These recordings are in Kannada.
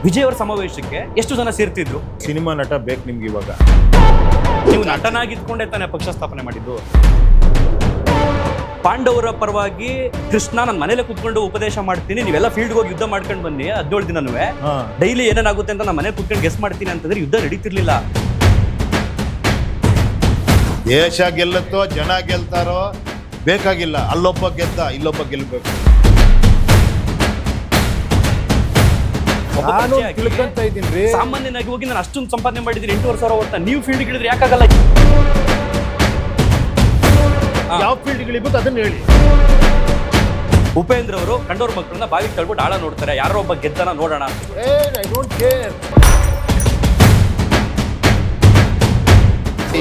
ವಿಜಯ್ ಅವರ ಸಮಾವೇಶಕ್ಕೆ ಎಷ್ಟು ಜನ ಸೇರ್ತಿದ್ರು? ಸಿನಿಮಾ ನಟ ಬೇಕು ನಿಮ್ಗೆ ಇವಾಗ. ನೀವು ನಟನಾಗಿದ್ಕೊಂಡೇ ತಾನೇ ಪಕ್ಷ ಸ್ಥಾಪನೆ ಮಾಡಿದ್ದು. ಪಾಂಡವರ ಪರವಾಗಿ ಕೃಷ್ಣ ನನ್ನ ಮನೇಲೆ ಕುತ್ಕೊಂಡು ಉಪದೇಶ ಮಾಡ್ತೀನಿ, ನೀವೆಲ್ಲ ಫೀಲ್ಡ್ ಹೋಗಿ ಯುದ್ಧ ಮಾಡ್ಕೊಂಡು ಬನ್ನಿ 17 ದಿನನೂ ಡೈಲಿ ಏನೇನಾಗುತ್ತೆ ಅಂತ ನಾನು ಮನೆ ಕುತ್ಕೊಂಡು ಗೆಸ್ ಮಾಡ್ತೀನಿ ಅಂತಂದ್ರೆ ಯುದ್ಧ ನಡೀತಿರ್ಲಿಲ್ಲ. ದೇಶ ಗೆಲ್ಲತ್ತೋ ಜನ ಗೆಲ್ತಾರೋ ಬೇಕಾಗಿಲ್ಲ, ಅಲ್ಲೊಬ್ಬ ಗೆದ್ದ ಇಲ್ಲೊಬ್ಬ ಗೆಲ್ಬೇಕು. ನಾನು ತಿಳ್ಕೊಂತ ಇದ್ದೀನಿ. ಸಾಮಾನ್ಯನಾಗಿ ಹೋಗಿ ನಾನು ಅಷ್ಟೊಂದು ಸಂಪಾದನೆ ಮಾಡಿದ್ದೀನಿ 8,500 ವರ್ಷ, ನೀವು ಫೀಲ್ಡ್ ಗಿಳಿದ್ರೆ ಯಾಕಾಗಲ್ಲ? ಯಾವ ಫೀಲ್ಡ್ ಗಿಳಿಬೇಕು ಅದನ್ನ ಹೇಳಿ. ಉಪೇಂದ್ರ ಅವರು ಕಂಡೋರ್ ಮಕ್ಕಳನ್ನ ಬಾವಿಗೆ ತಳ್ಬಿಟ್ಟು ಆಳ ನೋಡ್ತಾರೆ, ಯಾರೋ ಒಬ್ಬ ಗೆದ್ದನ ನೋಡೋಣ ಅಂತ. I don't care.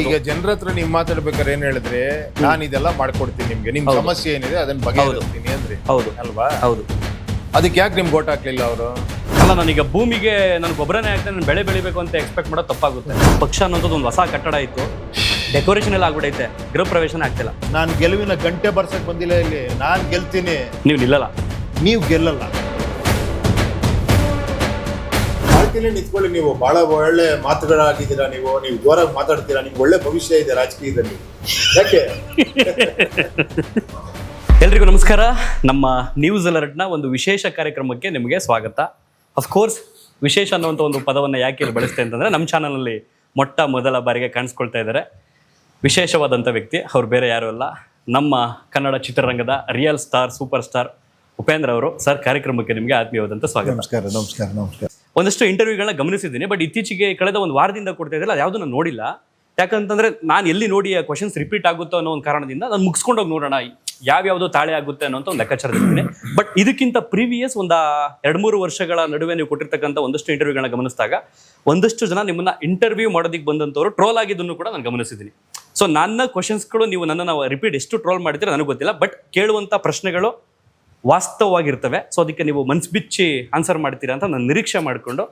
ಈಗ ಜನರ ಹತ್ರ ನೀವು ಮಾತಾಡ್ಬೇಕಾದ್ರೆ ಏನ್ ಹೇಳಿದ್ರೆ, ನಾನು ಇದೆಲ್ಲ ಮಾಡ್ಕೊಡ್ತೀನಿ ನಿಮ್ಗೆ, ನಿಮ್ ಸಮಸ್ಯೆ ಏನಿದೆ ಅದನ್ನ ಬಗೆಹರಿಸ್ತೀನಿ ಅಂದ್ರೆ ಅಲ್ವಾ? ಹೌದು. ಅದಕ್ಕೆ ಯಾಕೆ ನಿಮ್ಗೆ ಓಟ್ ಹಾಕ್ಲಿಲ್ಲ ಅವರು? ಅಲ್ಲ, ನಾನೀಗ ಭೂಮಿಗೆ ನಾನು ಗೊಬ್ಬರನೇ ಹಾಕ್ತೇನೆ, ನಾನು ಬೆಳೆ ಬೆಳಿಬೇಕು ಅಂತ ಎಕ್ಸ್ಪೆಕ್ಟ್ ಮಾಡೋದು ತಪ್ಪಾಗುತ್ತೆ. ಪಕ್ಷ ಅನ್ನೋದು ಒಂದು ಹೊಸ ಕಟ್ಟಡ ಇತ್ತು, ಡೆಕೋರೇಷನ್ ಎಲ್ಲ ಆಗ್ಬಿಟ್ಟೈತೆ, ಗೃಹ ಪ್ರವೇಶನ ಆಗ್ತಿಲ್ಲ. ನಾನು ಗೆಲುವಿನ ಗಂಟೆ ಬರ್ಸಕ್ ಬಂದಿಲ್ಲ ಇಲ್ಲಿ. ನಾನು ಗೆಲ್ತೀನಿ, ನೀವು ನಿಲ್ಲಲ್ಲ. ನೀವು ಗೆಲ್ಲಲ್ಲ. ನಿಂತ್ಕೊಳ್ಳಿ, ನೀವು ಬಹಳ ಒಳ್ಳೆ ಮಾತುಗಳಾಗಿದ್ದೀರಾ, ನೀವು ಜೋರಾಗಿ ಮಾತಾಡ್ತೀರಾ, ನಿಮ್ಗೆ ಒಳ್ಳೆ ಭವಿಷ್ಯ ಇದೆ ರಾಜಕೀಯದಲ್ಲಿ. ಯಾಕೆ? ಎಲ್ರಿಗೂ ನಮಸ್ಕಾರ. ನಮ್ಮ ನ್ಯೂಸ್ ಅಲರ್ಟ್ನ ಒಂದು ವಿಶೇಷ ಕಾರ್ಯಕ್ರಮಕ್ಕೆ ನಿಮಗೆ ಸ್ವಾಗತ. ಅಫ್ಕೋರ್ಸ್ ವಿಶೇಷ ಅನ್ನುವಂಥ ಒಂದು ಪದವನ್ನು ಯಾಕೆ ಇಲ್ಲಿ ಬಳಸ್ತೇನೆ ಅಂತಂದರೆ, ನಮ್ಮ ಚಾನಲಲ್ಲಿ ಮೊಟ್ಟ ಮೊದಲ ಬಾರಿಗೆ ಕಾಣಿಸ್ಕೊಳ್ತಾ ಇದ್ದಾರೆ ವಿಶೇಷವಾದಂಥ ವ್ಯಕ್ತಿ. ಅವ್ರು ಬೇರೆ ಯಾರು ಅಲ್ಲ, ನಮ್ಮ ಕನ್ನಡ ಚಿತ್ರರಂಗದ real star, super star Upendra ಅವರು. ಸರ್, ಕಾರ್ಯಕ್ರಮಕ್ಕೆ ನಿಮಗೆ ಆತ್ಮೀಯವಾದಂಥ ಸ್ವಾಗತ. ನಮಸ್ಕಾರ. ನಮಸ್ಕಾರ. ನಮಸ್ಕಾರ. ಒಂದಷ್ಟು ಇಂಟರ್ವ್ಯೂಗಳನ್ನ ಗಮನಿಸಿದ್ದೀನಿ, ಬಟ್ ಇತ್ತೀಚೆಗೆ ಕಳೆದ ಒಂದು ವಾರದಿಂದ ಕೊಡ್ತಾ ಇದ್ರಲ್ಲ, ಅದು ಯಾವುದು ನಾನು ನೋಡಿಲ್ಲ. ಯಾಕಂತಂದರೆ ನಾನು ಎಲ್ಲಿ ನೋಡಿ ಆ ಕ್ವಶನ್ಸ್ ರಿಪೀಟ್ ಆಗುತ್ತೋ ಅನ್ನೋ ಒಂದು ಕಾರಣದಿಂದ ನಾನು ಮುಗಿಸ್ಕೊಂಡೋಗಿ ನೋಡೋಣ ಯಾವ್ಯಾವುದೋ ತಾಳೆ ಆಗುತ್ತೆ ಅನ್ನೋಂಥ ಒಂದು ಲೆಕ್ಕಾಚಾರದಿದ್ದೀನಿ. ಬಟ್ ಇದಕ್ಕಿಂತ ಪ್ರೀವಿಯಸ್ ಒಂದು 2-3 ವರ್ಷಗಳ ನಡುವೆ ನೀವು ಕೊಟ್ಟಿರ್ತಕ್ಕಂಥ ಒಂದಷ್ಟು ಇಂಟರ್ವ್ಯೂಗಳನ್ನ ಗಮನಿಸಿದಾಗ ಒಂದಷ್ಟು ಜನ ನಿಮ್ಮನ್ನ ಇಂಟರ್ವ್ಯೂ ಮಾಡೋದಕ್ಕೆ ಬಂದಂಥವ್ರು ಟ್ರೋಲ್ ಆಗಿದ್ದನ್ನು ಕೂಡ ನಾನು ಗಮನಿಸಿದ್ದೀನಿ. ಸೊ ನನ್ನ ಕ್ವಶನ್ಸ್ಗಳು ನೀವು ನನ್ನನ್ನು ರಿಪೀಟ್ ಎಷ್ಟು ಟ್ರೋಲ್ ಮಾಡಿದ್ರೆ ನನಗೆ ಗೊತ್ತಿಲ್ಲ, ಬಟ್ ಕೇಳುವಂಥ ಪ್ರಶ್ನೆಗಳು ವಾಸ್ತವವಾಗಿರ್ತವೆ. ಸೊ ಅದಕ್ಕೆ ನೀವು ಮನ್ಸು ಬಿಚ್ಚಿ ಆನ್ಸರ್ ಮಾಡ್ತೀರಾ ಅಂತ ನಾನು ನಿರೀಕ್ಷೆ ಮಾಡಿಕೊಂಡು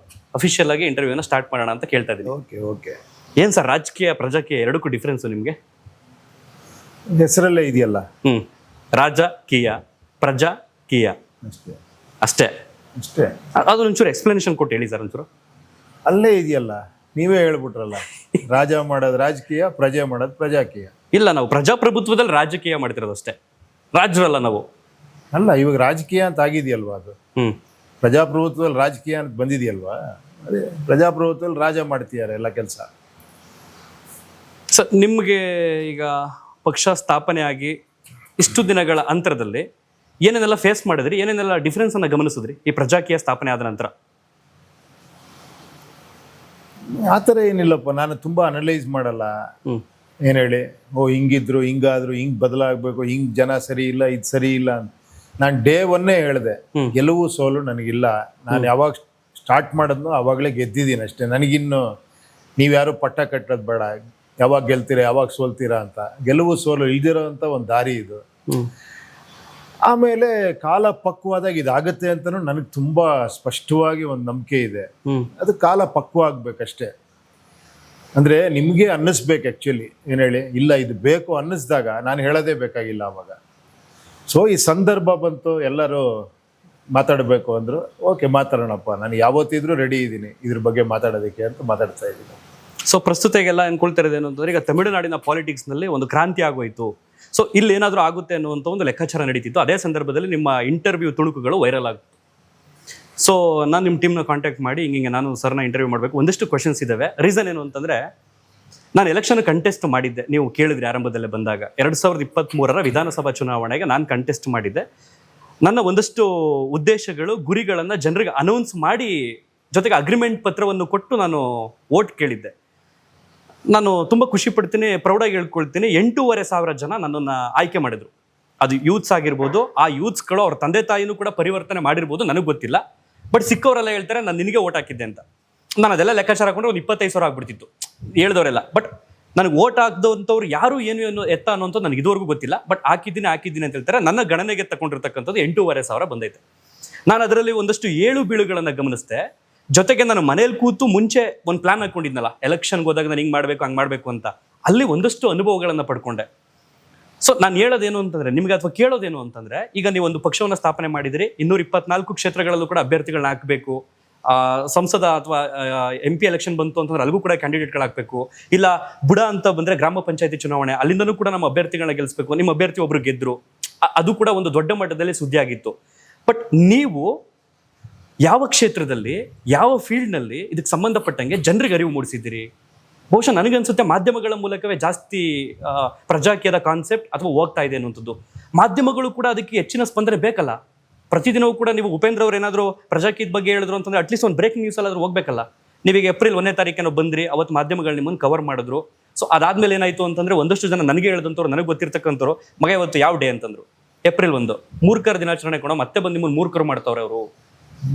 ಅಫಿಷಿಯಲ್ ಆಗಿ ಇಂಟರ್ವ್ಯೂನ ಸ್ಟಾರ್ಟ್ ಮಾಡೋಣ ಅಂತ ಕೇಳ್ತಾ ಇದ್ದೀನಿ. Okay okay. ಏನು ಸರ್, ರಾಜಕೀಯ ಪ್ರಜಾಕೀಯ ಎರಡಕ್ಕೂ ಡಿಫ್ರೆನ್ಸು ನಿಮಗೆ? ಹೆಸರಲ್ಲೇ ಇದೆಯಲ್ಲ. ರಾಜಕೀಯ, ಪ್ರಜಾಕೀಯ ಅಷ್ಟೇ ಅಷ್ಟೇ ಅಷ್ಟೇ. ಅದು ಒಂಚೂರು ಎಕ್ಸ್ಪ್ಲನೇಷನ್ ಕೊಟ್ಟು ಹೇಳಿ ಸರ್ ಒಂಚೂರು. ಅಲ್ಲೇ ಇದೆಯಲ್ಲ, ನೀವೇ ಹೇಳ್ಬಿಟ್ರಲ್ಲ. ರಾಜ ಮಾಡೋದು ರಾಜಕೀಯ, ಪ್ರಜೆ ಮಾಡೋದು ಪ್ರಜಾಕೀಯ. ಇಲ್ಲ, ನಾವು ಪ್ರಜಾಪ್ರಭುತ್ವದಲ್ಲಿ ರಾಜಕೀಯ ಮಾಡ್ತಿರೋದು ಅಷ್ಟೇ, ರಾಜ್ಯರಲ್ಲ ನಾವು. ಅಲ್ಲ, ಇವಾಗ ರಾಜಕೀಯ ಅಂತ ಆಗಿದೆಯಲ್ವಾ ಅದು. ಪ್ರಜಾಪ್ರಭುತ್ವದಲ್ಲಿ ರಾಜಕೀಯ ಅಂತ ಬಂದಿದೆಯಲ್ವಾ, ಅದೇ ಪ್ರಜಾಪ್ರಭುತ್ವದಲ್ಲಿ ರಾಜ ಮಾಡ್ತೀಯಾರೆ ಎಲ್ಲ ಕೆಲಸ. ಸರ್, ನಿಮಗೆ ಈಗ ಪಕ್ಷ ಸ್ಥಾಪನೆ ಆಗಿ ಇಷ್ಟು ದಿನಗಳ ಅಂತರದಲ್ಲಿ ಏನೇನೆಲ್ಲ ಫೇಸ್ ಮಾಡಿದ್ರಿ, ಏನೇನೆಲ್ಲ ಡಿಫ್ರೆನ್ಸ್ ಅನ್ನ ಗಮನಿಸಿದ್ರಿ ಈ ಪ್ರಜಾಕೀಯ ಸ್ಥಾಪನೆ ಆದ ನಂತರ? ಆ ಥರ ಏನಿಲ್ಲಪ್ಪ, ನಾನು ತುಂಬಾ ಅನಲೈಸ್ ಮಾಡಲ್ಲ. ಏನು ಹೇಳಿ, ಹಿಂಗಿದ್ರು ಹಿಂಗಾದ್ರು, ಹಿಂಗ್ ಬದಲಾಗಬೇಕು, ಹಿಂಗ್ ಜನ ಸರಿ ಇಲ್ಲ, ಇದು ಸರಿ ಇಲ್ಲ ಅಂತ. ನಾನು ಡೇ ಒನ್ನೇ ಹೇಳಿದೆ, ಗೆಲುವು ಸೋಲು ನನಗಿಲ್ಲ. ನಾನು ಯಾವಾಗ ಸ್ಟಾರ್ಟ್ ಮಾಡೋದ್ನೋ ಆವಾಗಲೇ ಗೆದ್ದಿದ್ದೀನಿ ಅಷ್ಟೇ. ನನಗಿನ್ನು ನೀವ್ಯಾರು ಪಟ್ಟ ಕಟ್ಟೋದು ಬೇಡ, ಯಾವಾಗ ಗೆಲ್ತೀರಾ ಯಾವಾಗ ಸೋಲ್ತೀರಾ ಅಂತ. ಗೆಲುವು ಸೋಲು ಇಲ್ದಿರೋ ಅಂತ ಒಂದು ದಾರಿ ಇದು. ಆಮೇಲೆ ಕಾಲ ಪಕ್ವಾದಾಗ ಇದಾಗತ್ತೆ ಅಂತಲೂ ನನಗೆ ತುಂಬಾ ಸ್ಪಷ್ಟವಾಗಿ ಒಂದು ನಂಬಿಕೆ ಇದೆ. ಅದು ಕಾಲ ಪಕ್ವ ಆಗ್ಬೇಕಷ್ಟೇ. ಅಂದ್ರೆ ನಿಮ್ಗೆ ಅನ್ನಿಸ್ಬೇಕು ಆ್ಯಕ್ಚುಲಿ. ಏನು ಹೇಳಿ, ಇಲ್ಲ ಇದು ಬೇಕು ಅನ್ನಿಸ್ದಾಗ ನಾನು ಹೇಳೋದೇ ಬೇಕಾಗಿಲ್ಲ ಅವಾಗ. ಸೊ ಈ ಸಂದರ್ಭ ಬಂತು, ಎಲ್ಲರೂ ಮಾತಾಡಬೇಕು ಅಂದರು. ಓಕೆ, ಮಾತಾಡೋಣಪ್ಪ, ನಾನು ಯಾವತ್ತಿದ್ರೂ ರೆಡಿ ಇದ್ದೀನಿ ಇದ್ರ ಬಗ್ಗೆ ಮಾತಾಡೋದಕ್ಕೆ ಅಂತ ಮಾತಾಡ್ತಾ ಇದ್ದೀನಿ. ಸೊ ಪ್ರಸ್ತುತಗೆಲ್ಲ ಅನ್ಕೊಳ್ತಿರೋದೇನು ಅಂತಂದ್ರೆ, ಈಗ ತಮಿಳುನಾಡಿನ ಪಾಲಿಟಿಕ್ಸ್ನಲ್ಲಿ ಒಂದು ಕ್ರಾಂತಿ ಆಗೋಯ್ತು. ಸೊ ಇಲ್ಲಿ ಏನಾದರೂ ಆಗುತ್ತೆ ಅನ್ನುವಂಥ ಒಂದು ಲೆಕ್ಕಾಚಾರ ನಡೀತಿತ್ತು. ಅದೇ ಸಂದರ್ಭದಲ್ಲಿ ನಿಮ್ಮ ಇಂಟರ್ವ್ಯೂ ತುಣುಕುಗಳು ವೈರಲ್ ಆಗುತ್ತೆ. ಸೊ ನಾನು ನಿಮ್ಮ ಟೀಮ್ನ ಕಾಂಟ್ಯಾಕ್ಟ್ ಮಾಡಿ ಹಿಂಗೆ ನಾನು ಸರ್ನ ಇಂಟರ್ವ್ಯೂ ಮಾಡಬೇಕು, ಒಂದಿಷ್ಟು ಕ್ವಶನ್ಸ್ ಇದ್ದಾವೆ. ರೀಸನ್ ಏನು ಅಂತಂದರೆ, ನಾನು ಎಲೆಕ್ಷನ್ ಕಂಟೆಸ್ಟ್ ಮಾಡಿದ್ದೆ, ನೀವು ಕೇಳಿದ್ರಿ ಆರಂಭದಲ್ಲೇ ಬಂದಾಗ. 2023ರ ವಿಧಾನಸಭಾ ಚುನಾವಣೆಗೆ ನಾನು ಕಂಟೆಸ್ಟ್ ಮಾಡಿದ್ದೆ. ನನ್ನ ಒಂದಷ್ಟು ಉದ್ದೇಶಗಳು, ಗುರಿಗಳನ್ನು ಜನರಿಗೆ ಅನೌನ್ಸ್ ಮಾಡಿ, ಜೊತೆಗೆ ಅಗ್ರಿಮೆಂಟ್ ಪತ್ರವನ್ನು ಕೊಟ್ಟು ನಾನು ವೋಟ್ ಕೇಳಿದ್ದೆ. ನಾನು ತುಂಬ ಖುಷಿ ಪಡ್ತೀನಿ, ಪ್ರೌಡಾಗಿ ಹೇಳ್ಕೊಳ್ತೀನಿ, 8,500 ಜನ ನನ್ನನ್ನು ಆಯ್ಕೆ ಮಾಡಿದರು. ಅದು ಯೂತ್ಸ್ ಆಗಿರ್ಬೋದು, ಆ ಯೂತ್ಸ್ಗಳು ಅವ್ರ ತಂದೆ ತಾಯಿನೂ ಕೂಡ ಪರಿವರ್ತನೆ ಮಾಡಿರ್ಬೋದು, ನನಗೆ ಗೊತ್ತಿಲ್ಲ. ಬಟ್ ಸಿಕ್ಕವರೆಲ್ಲ ಹೇಳ್ತಾರೆ ನಾನು ನಿನಗೆ ವೋಟ್ ಹಾಕಿದ್ದೆ ಅಂತ. ನಾನು ಅದೆಲ್ಲ ಲೆಕ್ಕಾಚಾರ ಹಾಕೊಂಡ್ರೆ ಒಂದು 25,000 ಆಗ್ಬಿಡ್ತಿತ್ತು ಹೇಳ್ದವರೆಲ್ಲ. ಬಟ್ ನನಗೆ ವೋಟ್ ಹಾಕಿದಂಥವ್ರು ಯಾರು ಏನು ಎತ್ತ ಅನ್ನೋಂಥದ್ದು ನನಗೆ ಇದುವರೆಗೂ ಗೊತ್ತಿಲ್ಲ. ಬಟ್ ಹಾಕಿದ್ದೀನಿ ಅಂತ ಹೇಳ್ತಾರೆ. ನನ್ನ ಗಣನೆಗೆ ತಗೊಂಡಿರ್ತಕ್ಕಂಥದ್ದು 8,500 ಬಂದೈತೆ. ನಾನು ಅದರಲ್ಲಿ ಒಂದಷ್ಟು ಏಳು ಬೀಳುಗಳನ್ನು ಗಮನಿಸಿದೆ. ಜೊತೆಗೆ ನಾನು ಮನೇಲಿ ಕೂತು ಮುಂಚೆ ಒಂದು ಪ್ಲಾನ್ ಹಾಕೊಂಡಿದ್ನಲ್ಲ, ಎಲೆಕ್ಷನ್ಗೆ ಹೋದಾಗ ನಾನು ಹಿಂಗೆ ಮಾಡಬೇಕು ಹಂಗೆ ಮಾಡಬೇಕು ಅಂತ, ಅಲ್ಲಿ ಒಂದಷ್ಟು ಅನುಭವಗಳನ್ನು ಪಡ್ಕೊಂಡೆ. ಸೊ ನಾನು ಹೇಳೋದೇನು ಅಂತಂದರೆ ನಿಮಗೆ, ಅಥವಾ ಕೇಳೋದೇನು ಅಂತಂದರೆ, ಈಗ ನೀವು ಒಂದು ಪಕ್ಷವನ್ನು ಸ್ಥಾಪನೆ ಮಾಡಿದಿರಿ, 224 ಕ್ಷೇತ್ರಗಳಲ್ಲೂ ಕೂಡ ಅಭ್ಯರ್ಥಿಗಳನ್ನ ಹಾಕಬೇಕು, ಸಂಸದ ಅಥವಾ MP ಎಲೆಕ್ಷನ್ ಬಂತು ಅಂತಂದ್ರೆ ಅಲ್ಲಿಗೂ ಕೂಡ ಕ್ಯಾಂಡಿಡೇಟ್ಗಳಾಗಬೇಕು. ಇಲ್ಲ ಬುಡ ಅಂತ ಬಂದ್ರೆ ಗ್ರಾಮ ಪಂಚಾಯತಿ ಚುನಾವಣೆ, ಅಲ್ಲಿಂದನೂ ಕೂಡ ನಮ್ಮ ಅಭ್ಯರ್ಥಿಗಳನ್ನ ಗೆಲ್ಲಿಸಬೇಕು. ನಿಮ್ಮ ಅಭ್ಯರ್ಥಿ ಒಬ್ರು ಗೆದ್ರು, ಅದು ಕೂಡ ಒಂದು ದೊಡ್ಡ ಮಟ್ಟದಲ್ಲಿ ಸುದ್ದಿ ಆಗಿತ್ತು. ಬಟ್ ನೀವು ಯಾವ ಕ್ಷೇತ್ರದಲ್ಲಿ, ಯಾವ ಫೀಲ್ಡ್ನಲ್ಲಿ ಇದಕ್ಕೆ ಸಂಬಂಧಪಟ್ಟಂಗೆ ಜನರಿಗೆ ಅರಿವು ಮೂಡಿಸಿದ್ದೀರಿ? ಬಹುಶಃ ನನಗನ್ಸುತ್ತೆ ಮಾಧ್ಯಮಗಳ ಮೂಲಕವೇ ಜಾಸ್ತಿ ಪ್ರಜಾಕೀಯದ ಕಾನ್ಸೆಪ್ಟ್ ಅಥವಾ ಹೋಗ್ತಾ ಇದೆ ಅನ್ನುವಂಥದ್ದು. ಮಾಧ್ಯಮಗಳು ಕೂಡ ಅದಕ್ಕೆ ಹೆಚ್ಚಿನ ಸ್ಪಂದನೆ ಬೇಕಲ್ಲ. ಪ್ರತಿದಿನವೂ ಕೂಡ ನೀವು ಉಪೇಂದ್ರ ಅವ್ರು ಏನಾದರೂ ಪ್ರಜಾಕೀಯದ ಬಗ್ಗೆ ಹೇಳಿದ್ರು ಅಂತಂದ್ರೆ ಅಟ್ಲೀಸ್ಟ್ ಒಂದು ಬ್ರೇಕಿಂಗ್ ನ್ಯೂಸ್ ಅಲ್ಲಾದ್ರೂ ಹೋಗ್ಬೇಕಲ್ಲ. ನೀವೀಗ ಏಪ್ರಿಲ್ 1ನೇ ತಾರೀಕೇನೋ ಬಂದ್ರಿ, ಅವತ್ತು ಮಾಧ್ಯಮಗಳು ನಿಮ್ಮನ್ನು ಕವರ್ ಮಾಡಿದ್ರು. ಸೊ ಅದಾದ್ಮೇಲೆ ಏನಾಯ್ತು ಅಂತಂದ್ರೆ ಒಂದಷ್ಟು ಜನ ನನಗೆ ಹೇಳಿದಂಥವ್ರು, ನನಗೆ ಗೊತ್ತಿರ್ತಕ್ಕಂಥವ್ರು, ಮಗ ಇವತ್ತು ಯಾವ ಡೇ ಅಂತಂದ್ರು, ಏಪ್ರಿಲ್ 1 ಮೂರ್ಖರ ದಿನಾಚರಣೆ ಕೊಡೋ, ಮತ್ತೆ ಬಂದು ನಿಮ್ಮನ್ನು ಮೂರ್ಖರು ಮಾಡ್ತಾವ್ರೆ ಅವರು,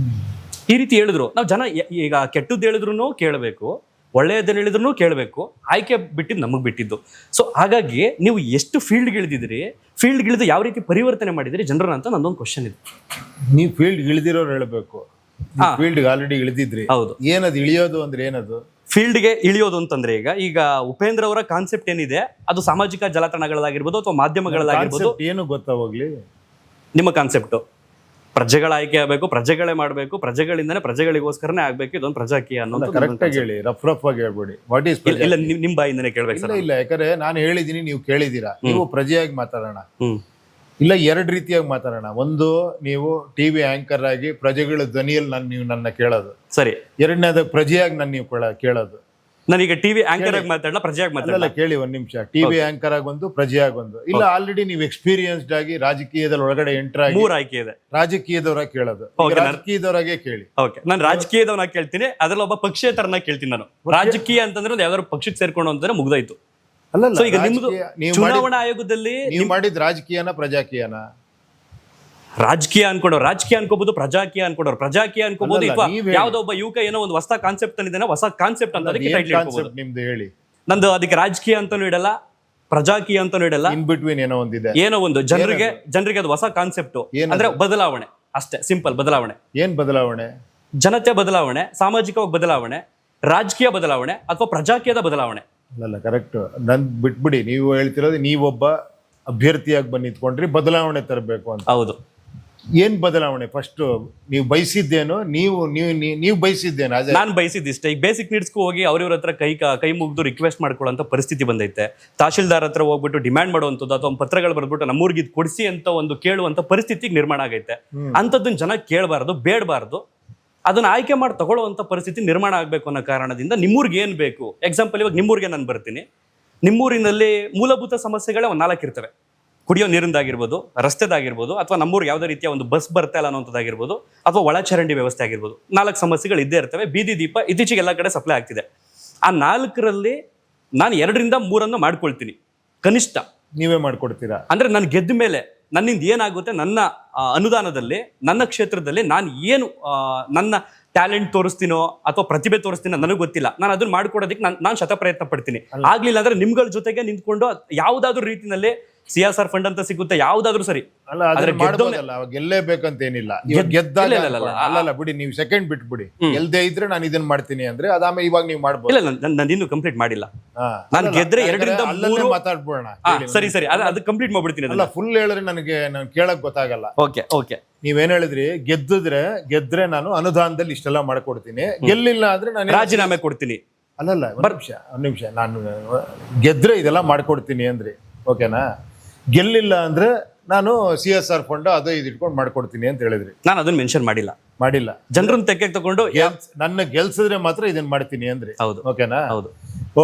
ಈ ರೀತಿ ಹೇಳಿದ್ರು. ನಾವು ಜನ ಈಗ ಕೆಟ್ಟದ್ದು ಹೇಳಿದ್ರು ಕೇಳಬೇಕು, ಒಳ್ಳೆಯದನ್ನು ಹೇಳಿದ್ರು ಕೇಳಬೇಕು, ಆಯ್ಕೆ ಬಿಟ್ಟಿದ್ದು ನಮಗೆ ಬಿಟ್ಟಿದ್ದು. ಸೊ ಹಾಗಾಗಿ ನೀವು ಎಷ್ಟು ಫೀಲ್ಡ್ಗಿಳಿದಿದ್ರಿ, ಫೀಲ್ಡ್ಗಿಳಿದು ಯಾವ ರೀತಿ ಪರಿವರ್ತನೆ ಮಾಡಿದಿರಿ ಜನರನ್ನ ಅಂತ ನಂದೊಂದು ಕ್ವಶನ್ ಇದೆ. ನೀವು ಫೀಲ್ಡ್ ಇಳಿದಿರೋರು ಹೇಳಬೇಕು. ಫೀಲ್ಡ್ಗೆ ಆಲ್ರೆಡಿ ಇಳಿದಿದ್ರಿ. ಹೌದು. ಏನದು ಇಳಿಯೋದು ಅಂದ್ರೆ ಏನದು? ಫೀಲ್ಡ್ಗೆ ಇಳಿಯೋದು ಅಂತಂದ್ರೆ ಈಗ ಉಪೇಂದ್ರ ಅವರ ಕಾನ್ಸೆಪ್ಟ್ ಏನಿದೆ ಅದು ಸಾಮಾಜಿಕ ಜಾಲತಾಣಗಳಾಗಿರ್ಬೋದು ಅಥವಾ ಮಾಧ್ಯಮಗಳಾಗಿರ್ಬೋದು, ಏನು ಗೊತ್ತಾ ಹೋಗ್ಲಿ, ನಿಮ್ಮ ಕಾನ್ಸೆಪ್ಟು ಪ್ರಜೆಗಳ ಆಯ್ಕೆ ಆಗಬೇಕು, ಪ್ರಜೆಗಳೇ ಮಾಡಬೇಕು, ಪ್ರಜೆಗಳಿಂದನೇ ಪ್ರಜೆಗಳಿಗೋಸ್ಕರನೇ ಆಗ್ಬೇಕು, ಇದೊಂದು ಪ್ರಜಾಕೀಯ ಅನ್ನೋದು ಕರೆಕ್ಟ್ ಆಗಿ ಹೇಳಿ, ರಫ್ ಆಗಿ ಹೇಳ್ಬೇಡಿ. ವಾಟ್ ಈಸ್ ಇಲ್ಲ ನಿಮ್ ಬಾಯಿಂದನೇ ಕೇಳ್ಬೇಕು ಸರ್. ಇಲ್ಲ, ಯಾಕಂದ್ರೆ ನಾನು ಹೇಳಿದೀನಿ, ನೀವು ಕೇಳಿದೀರಾ. ನೀವು ಪ್ರಜೆಯಾಗಿ ಮಾತಾಡೋಣ, ಇಲ್ಲ ಎರಡು ರೀತಿಯಾಗಿ ಮಾತಾಡೋಣ. ಒಂದು, ನೀವು ಟಿವಿ ಆಂಕರ್ ಆಗಿ ಪ್ರಜೆಗಳ ಧ್ವನಿಯಲ್ಲಿ ನೀವು ನನ್ನ ಕೇಳೋದು ಸರಿ. ಎರಡನೇದು ಪ್ರಜೆಯಾಗಿ ನೀವು ಕೇಳೋದು. ನಾನೀಗ ಟಿವಿ ಆಂಕರ್ ಆಗಿ ಮಾತಾಡಲ್ಲ, ಪ್ರಜೆಯಾಗಿ ಮಾತಾಡಲ್ಲ. ಕೇಳಿ ಒಂದ್ ನಿಮಿಷ. ಟಿವಿ ಆಂಕರ್ ಆಗಿ ಒಂದು, ಪ್ರಜೆಯಾಗಿ ಒಂದು. ಇಲ್ಲ ಆಲ್ರೆಡಿ ನೀವು ಎಕ್ಸ್ಪೀರಿಯನ್ಸ್ಡ್ ಆಗಿ ರಾಜಕೀಯದಲ್ಲಿ ಒಳಗಡೆ ಎಂಟರ್ ಆಗಿ 3 ಆಯ್ಕೆ ಇದೆ. ರಾಜಕೀಯದವರ ಕೇಳೋದು, ರಾಜಕೀಯದವರಾಗೆ ಕೇಳಿ. ಓಕೆ, ನಾನು ರಾಜಕೀಯದವನ್ನ ಕೇಳ್ತೀನಿ, ಅದ್ರಲ್ಲಿ ಒಬ್ಬ ಪಕ್ಷೇತರನ್ನ ಕೇಳ್ತೀನಿ. ನಾನು ರಾಜಕೀಯ ಅಂತಂದ್ರೆ ಒಂದು ಯಾವ್ದಾದ್ರು ಪಕ್ಷಕ್ಕೆ ಸೇರ್ಕೊಂಡು ಅಂತಂದ್ರೆ ಮುಗ್ದಾಯ್ತು. ಅಲ್ಲ, ಈಗ ನಿಮ್ದು ಚುನಾವಣಾ ಆಯೋಗದಲ್ಲಿ ನೀವು ಮಾಡಿದ ರಾಜಕೀಯನ ಪ್ರಜಾಕೀಯನ? ರಾಜಕೀಯ ಅನ್ಕೊಂಡವ್ರು ರಾಜಕೀಯ ಅನ್ಕೋಬಹುದು, ಪ್ರಜಾಕೀಯ ಅನ್ಕೊಂಡವ್ರು ಪ್ರಜಾಕೀಯ ಅನ್ಕೋಬಹುದು. ಯಾವ್ದೋ ಒಬ್ಬ ಯುವಕ ಏನೋ ಒಂದು ಹೊಸ ಕಾನ್ಸೆಪ್ಟ್ ತಂದಿದ್ದಾನೆ, ಹೊಸ ಕಾನ್ಸೆಪ್ಟ್ ಅಂತ ಅದಕ್ಕೆ ಟೈಟಲ್ ಇಡ್ಬೋದು. ನಿಮ್ದು ಹೇಳಿ. ನಂದು ಅದಕ್ಕೆ ರಾಜಕೀಯ ಅಂತಾನು ಇಡಲ್ಲ, ಪ್ರಜಾಕೀಯ ಅಂತಾನು ಇಡಲ್ಲ, ಇನ್ ಬಿಟ್ವೀನ್ ಏನೋ ಒಂದಿದೆ. ಏನೋ ಒಂದು ಜನರಿಗೆ ಅದು ಹೊಸ ಕಾನ್ಸೆಪ್ಟ್, ಅಂದ್ರೆ ಬದಲಾವಣೆ ಅಷ್ಟೇ, ಸಿಂಪಲ್ ಬದಲಾವಣೆ. ಏನ್ ಬದಲಾವಣೆ? ಜನತೆ ಬದಲಾವಣೆ, ಸಾಮಾಜಿಕವಾಗಿ ಬದಲಾವಣೆ, ರಾಜಕೀಯ ಬದಲಾವಣೆ ಅಥವಾ ಪ್ರಜಾಕೀಯದ ಬದಲಾವಣೆ. ಅಲ್ಲ, ಕರೆಕ್ಟ್. ನನ್ ಬಿಟ್ಬಿಡಿ, ನೀವು ಹೇಳ್ತಿರೋದು ನೀವೊಬ್ಬ ಅಭ್ಯರ್ಥಿಯಾಗಿ ಬಂದು ನಿಂತ್ಕೊಂಡ್ರಿ, ಬದಲಾವಣೆ ತರಬೇಕು ಅಂತ. ಹೌದು. ಏನ್ ಬದಲಾವಣೆ? ಫಸ್ಟ್ ನೀವು ಬಯಸಿದ್ದೇನೋ, ನೀವು ಬಯಸಿದ್ದೇನೋ? ನಾನು ಬಯಸಿದ್ದಿಷ್ಟೇ. ಈಗ ಬೇಸಿಕ್ ನೀಡ್ಸ್ಗೂ ಹೋಗಿ ಅವ್ರವ್ರ ಹತ್ರ ಕೈ ಮುಗಿದು ರಿಕ್ವೆಸ್ಟ್ ಮಾಡ್ಕೊಳ್ಳೋಂಥ ಪರಿಸ್ಥಿತಿ ಬಂದೈತೆ. ತಹಶೀಲ್ದಾರ್ ಹತ್ರ ಹೋಗ್ಬಿಟ್ಟು ಡಿಮ್ಯಾಂಡ್ ಮಾಡುವಂಥದ್ದು ಅಥವಾ ಪತ್ರಗಳು ಬರ್ಬಿಟ್ಟು ನಮ್ಮೂರಿಗೆ ಇದು ಕೊಡಿಸಿ ಅಂತ ಒಂದು ಕೇಳುವಂಥ ಪರಿಸ್ಥಿತಿಗೆ ನಿರ್ಮಾಣ ಆಗೈತೆ. ಅಂಥದ್ದನ್ನ ಜನ ಕೇಳಬಾರ್ದು, ಬೇಡಬಾರ್ದು, ಅದನ್ನ ಆಯ್ಕೆ ಮಾಡಿ ತಗೊಳ್ಳುವಂಥ ಪರಿಸ್ಥಿತಿ ನಿರ್ಮಾಣ ಆಗಬೇಕು ಅನ್ನೋ ಕಾರಣದಿಂದ ನಿಮ್ಮೂರಿಗೆ ಏನು ಬೇಕು. ಎಕ್ಸಾಂಪಲ್, ಇವಾಗ ನಿಮ್ಮೂರಿಗೆ ನಾನು ಬರ್ತೀನಿ, ನಿಮ್ಮೂರಿನಲ್ಲಿ ಮೂಲಭೂತ ಸಮಸ್ಯೆಗಳೇ ಒಂದು 4 ಇರ್ತವೆ. ಕುಡಿಯೋ ನೀರಿಂದಾಗಿರ್ಬೋದು, ರಸ್ತೆದಾಗಿರ್ಬೋದು, ಅಥವಾ ನಮ್ಮೂರಿಗೆ ಯಾವುದೇ ರೀತಿಯ ಒಂದು ಬಸ್ ಬರ್ತಾ ಇಲ್ಲ ಅನ್ನೋಂಥದ್ದಾಗಿರ್ಬೋದು, ಅಥವಾ ಒಳಚರಂಡಿ ವ್ಯವಸ್ಥೆ ಆಗಿರ್ಬೋದು. 4 ಸಮಸ್ಯೆಗಳು ಇದ್ದೇ ಇರ್ತವೆ. ಬೀದಿ ದೀಪ ಇತ್ತೀಚೆಗೆ ಎಲ್ಲ ಕಡೆ ಸಪ್ಲೈ ಆಗ್ತಿದೆ. ಆ 4ರಲ್ಲಿ ನಾನು 2ರಿಂದ 3 ಮಾಡ್ಕೊಳ್ತೀನಿ ಕನಿಷ್ಠ. ನೀವೇ ಮಾಡ್ಕೊಡ್ತೀರಾ? ಅಂದ್ರೆ ನಾನು ಗೆದ್ದ ಮೇಲೆ ನನ್ನಿಂದ ಏನಾಗುತ್ತೆ, ನನ್ನ ಅನುದಾನದಲ್ಲಿ, ನನ್ನ ಕ್ಷೇತ್ರದಲ್ಲಿ ನಾನು ಏನು ನನ್ನ ಟ್ಯಾಲೆಂಟ್ ತೋರಿಸ್ತೀನೋ ಅಥವಾ ಪ್ರತಿಭೆ ತೋರಿಸ್ತೀನೋ ನನಗೆ ಗೊತ್ತಿಲ್ಲ, ನಾನು ಅದನ್ನ ಮಾಡ್ಕೊಡೋದಕ್ಕೆ ನಾನು ಶತ ಪ್ರಯತ್ನ ಪಡ್ತೀನಿ. ಆಗ್ಲಿಲ್ಲ ಅಂದ್ರೆ ನಿಮ್ಗಳ ಜೊತೆಗೆ ನಿಂತ್ಕೊಂಡು ಯಾವ್ದಾದ್ರು ರೀತಿನಲ್ಲಿ CSR ಫಂಡ್ ಅಂತ ಸಿಗುತ್ತೆ, ಯಾವ್ದಾದ್ರು ಸರಿ. ಗೆಲ್ಲೇಬೇಕಂತ ಏನಿಲ್ಲ. ಗೆದ್ದಾಗ ಅಲ್ಲ ಬಿಡಿ, ನೀವು ಸೆಕೆಂಡ್ ಬಿಟ್ಬಿಡಿ. ಗೆಲ್ದೇ ಇದ್ರೆ ನಾನು ಇದನ್ನ ಮಾಡ್ತೀನಿ ಅಂದ್ರೆ ಅದಾಮ ಇವಾಗ ನೀವು ಮಾಡ್ಬೋದು. ಇಲ್ಲ, ನಾನು ಇನ್ನೂ ಕಂಪ್ಲೀಟ್ ಮಾಡಿಲ್ಲ. ನಾನು ಗೆದ್ರೆ 2ರಿಂದ 3 ಮಾತಾಡ್ಬೋಣ. ಸರಿ, ಅದು ಕಂಪ್ಲೀಟ್ ಮಾಡ್ಬಿಡ್ತೀನಿ. ಅಲ್ಲ, ಫುಲ್ ಹೇಳಿದ್ರೆ ನನಗೆ ಕೇಳಕ್ ಗೊತ್ತಾಗಲ್ಲ. ಓಕೆ. ನೀವೇನ್ ಹೇಳಿದ್ರಿ? ಗೆದ್ರೆ ನಾನು ಅನುದಾನದಲ್ಲಿ ಇಷ್ಟೆಲ್ಲ ಮಾಡ್ಕೊಡ್ತೀನಿ, ಗೆಲ್ಲಿಲ್ಲ ಅಂದ್ರೆ ನಾನು ರಾಜೀನಾಮೆ ಕೊಡ್ತೀನಿ. ಅಲ್ಲಲ್ಲ, ಒಂದ್ ನಿಮಿಷ. ನಾನು ಗೆದ್ರೆ ಇದೆಲ್ಲ ಮಾಡ್ಕೊಡ್ತೀನಿ ಅಂದ್ರಿ, ಓಕೆನಾ? ಗೆಲ್ಲಿಲ್ಲ ಅಂದ್ರೆ ನಾನು CSR ಫಂಡ್ ಅದು ಇದು ಇಟ್ಕೊಂಡು ಮಾಡ್ಕೊಡ್ತೀನಿ ಅಂತ ಹೇಳಿದ್ರಿ. ನಾನು ಅದನ್ನ ಮೆನ್ಷನ್ ಮಾಡಿಲ್ಲ. ಜನರನ್ನ ತೆಕ್ಕೆ ತಗೊಂಡು ನನ್ನ ಗೆಲ್ಸಿದ್ರೆ ಮಾತ್ರ ಇದನ್ನ ಮಾಡ್ತೀನಿ ಅಂದ್ರಿ. ಹೌದು. ಓಕೆನಾ? ಹೌದು.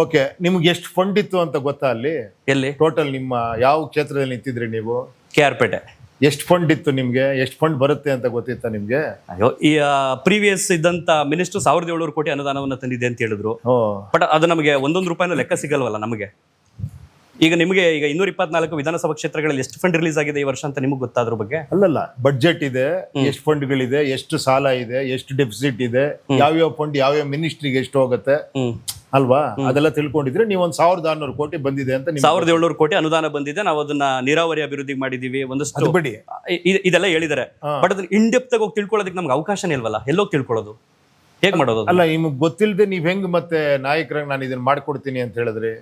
ಓಕೆ, ನಿಮ್ಗೆ ಎಷ್ಟು ಫಂಡ್ ಇತ್ತು ಅಂತ ಗೊತ್ತಾ? ಅಲ್ಲಿ ಎಲ್ಲಿ ಟೋಟಲ್ ನಿಮ್ಮ ಯಾವ ಕ್ಷೇತ್ರದಲ್ಲಿ ನಿಂತಿದ್ರಿ ನೀವು? KR ಪೇಟೆ. ಎಷ್ಟು ಫಂಡ್ ಇತ್ತು ನಿಮ್ಗೆ? ಎಷ್ಟು ಫಂಡ್ ಬರುತ್ತೆ ಅಂತ ಗೊತ್ತಿತ್ತಾ ನಿಮ್ಗೆ? ಅಯ್ಯೋ, ಈ ಪ್ರೀವಿಯಸ್ ಇದ್ದಂತ ಮಿನಿಸ್ಟರ್ 1700 ಕೋಟಿ ಅನುದಾನವನ್ನು ತಂದಿದೆ ಅಂತ ಹೇಳಿದ್ರು. ಬಟ್ ಅದು ನಮಗೆ 1 ರೂಪಾಯಿನೂ ಲೆಕ್ಕ ಸಿಗಲ್ವಲ್ಲ ನಮಗೆ. ಈಗ ನಿಮಗೆ 224 ವಿಧಾನಸಭಾ ಕ್ಷೇತ್ರಗಳಲ್ಲಿ ಎಷ್ಟು ಫಂಡ್ ರಿಲೀಸ್ ಆಗಿದೆ ಈ ವರ್ಷ ಅಂತ ನಿಮಗೆ ಗೊತ್ತಾದ್ರ ಬಗ್ಗೆ? ಅಲ್ಲಲ್ಲ, ಬಡ್ಜೆಟ್ ಇದೆ, ಎಷ್ಟು ಫಂಡ್ಗಳಿದೆ, ಎಷ್ಟು ಸಾಲ ಇದೆ, ಎಷ್ಟು ಡೆಫಿಸಿಟ್ ಇದೆ, ಯಾವ್ಯಾವ ಫಂಡ್ ಯಾವ್ಯಾವ ಮಿನಿಸ್ಟ್ರಿಗೆ ಎಷ್ಟು ಹೋಗುತ್ತೆ ಅಲ್ವಾ? ಅದೆಲ್ಲ ತಿಳ್ಕೊಂಡಿದ್ರೆ ನೀವು 1600 ಕೋಟಿ ಬಂದಿದೆ ಅಂತ. 1700 ಕೋಟಿ ಅನುದಾನ ಬಂದಿದೆ. ನಾವು ಅದನ್ನ ನೀರಾವರಿ ಅಭಿವೃದ್ಧಿ ಮಾಡಿದೀವಿ, ಒಂದಷ್ಟು ಬಿಡಿ, ಇದೆಲ್ಲ ಹೇಳಿದ್ದಾರೆ. ಬಟ್ ಅದನ್ನ ಇನ್ ಡೆಪ್ತ್ ಆಗಿ ಹೋಗಿ ತಿಳ್ಕೊಳ್ಳೋದಕ್ಕೆ ನಮ್ಗೆ ಅವಕಾಶನೇ ಇಲ್ವಲ್ಲ. ಎಲ್ಲೋಗಿ ತಿಳ್ಕೊಳ್ಳೋದು, ಹೇಗ್ ಮಾಡೋದು? ಅಲ್ಲ, ನಿಮ್ಗೆ ಗೊತ್ತಿಲ್ಲದೆ ನೀವ್ ಹೆಂಗ್ ಮತ್ತೆ ನಾಯಕರಾಗಿ ನಾನು ಇದನ್ನ ಮಾಡ್ಕೊಡ್ತೀನಿ ಅಂತ ಹೇಳಿದ್ರಿ?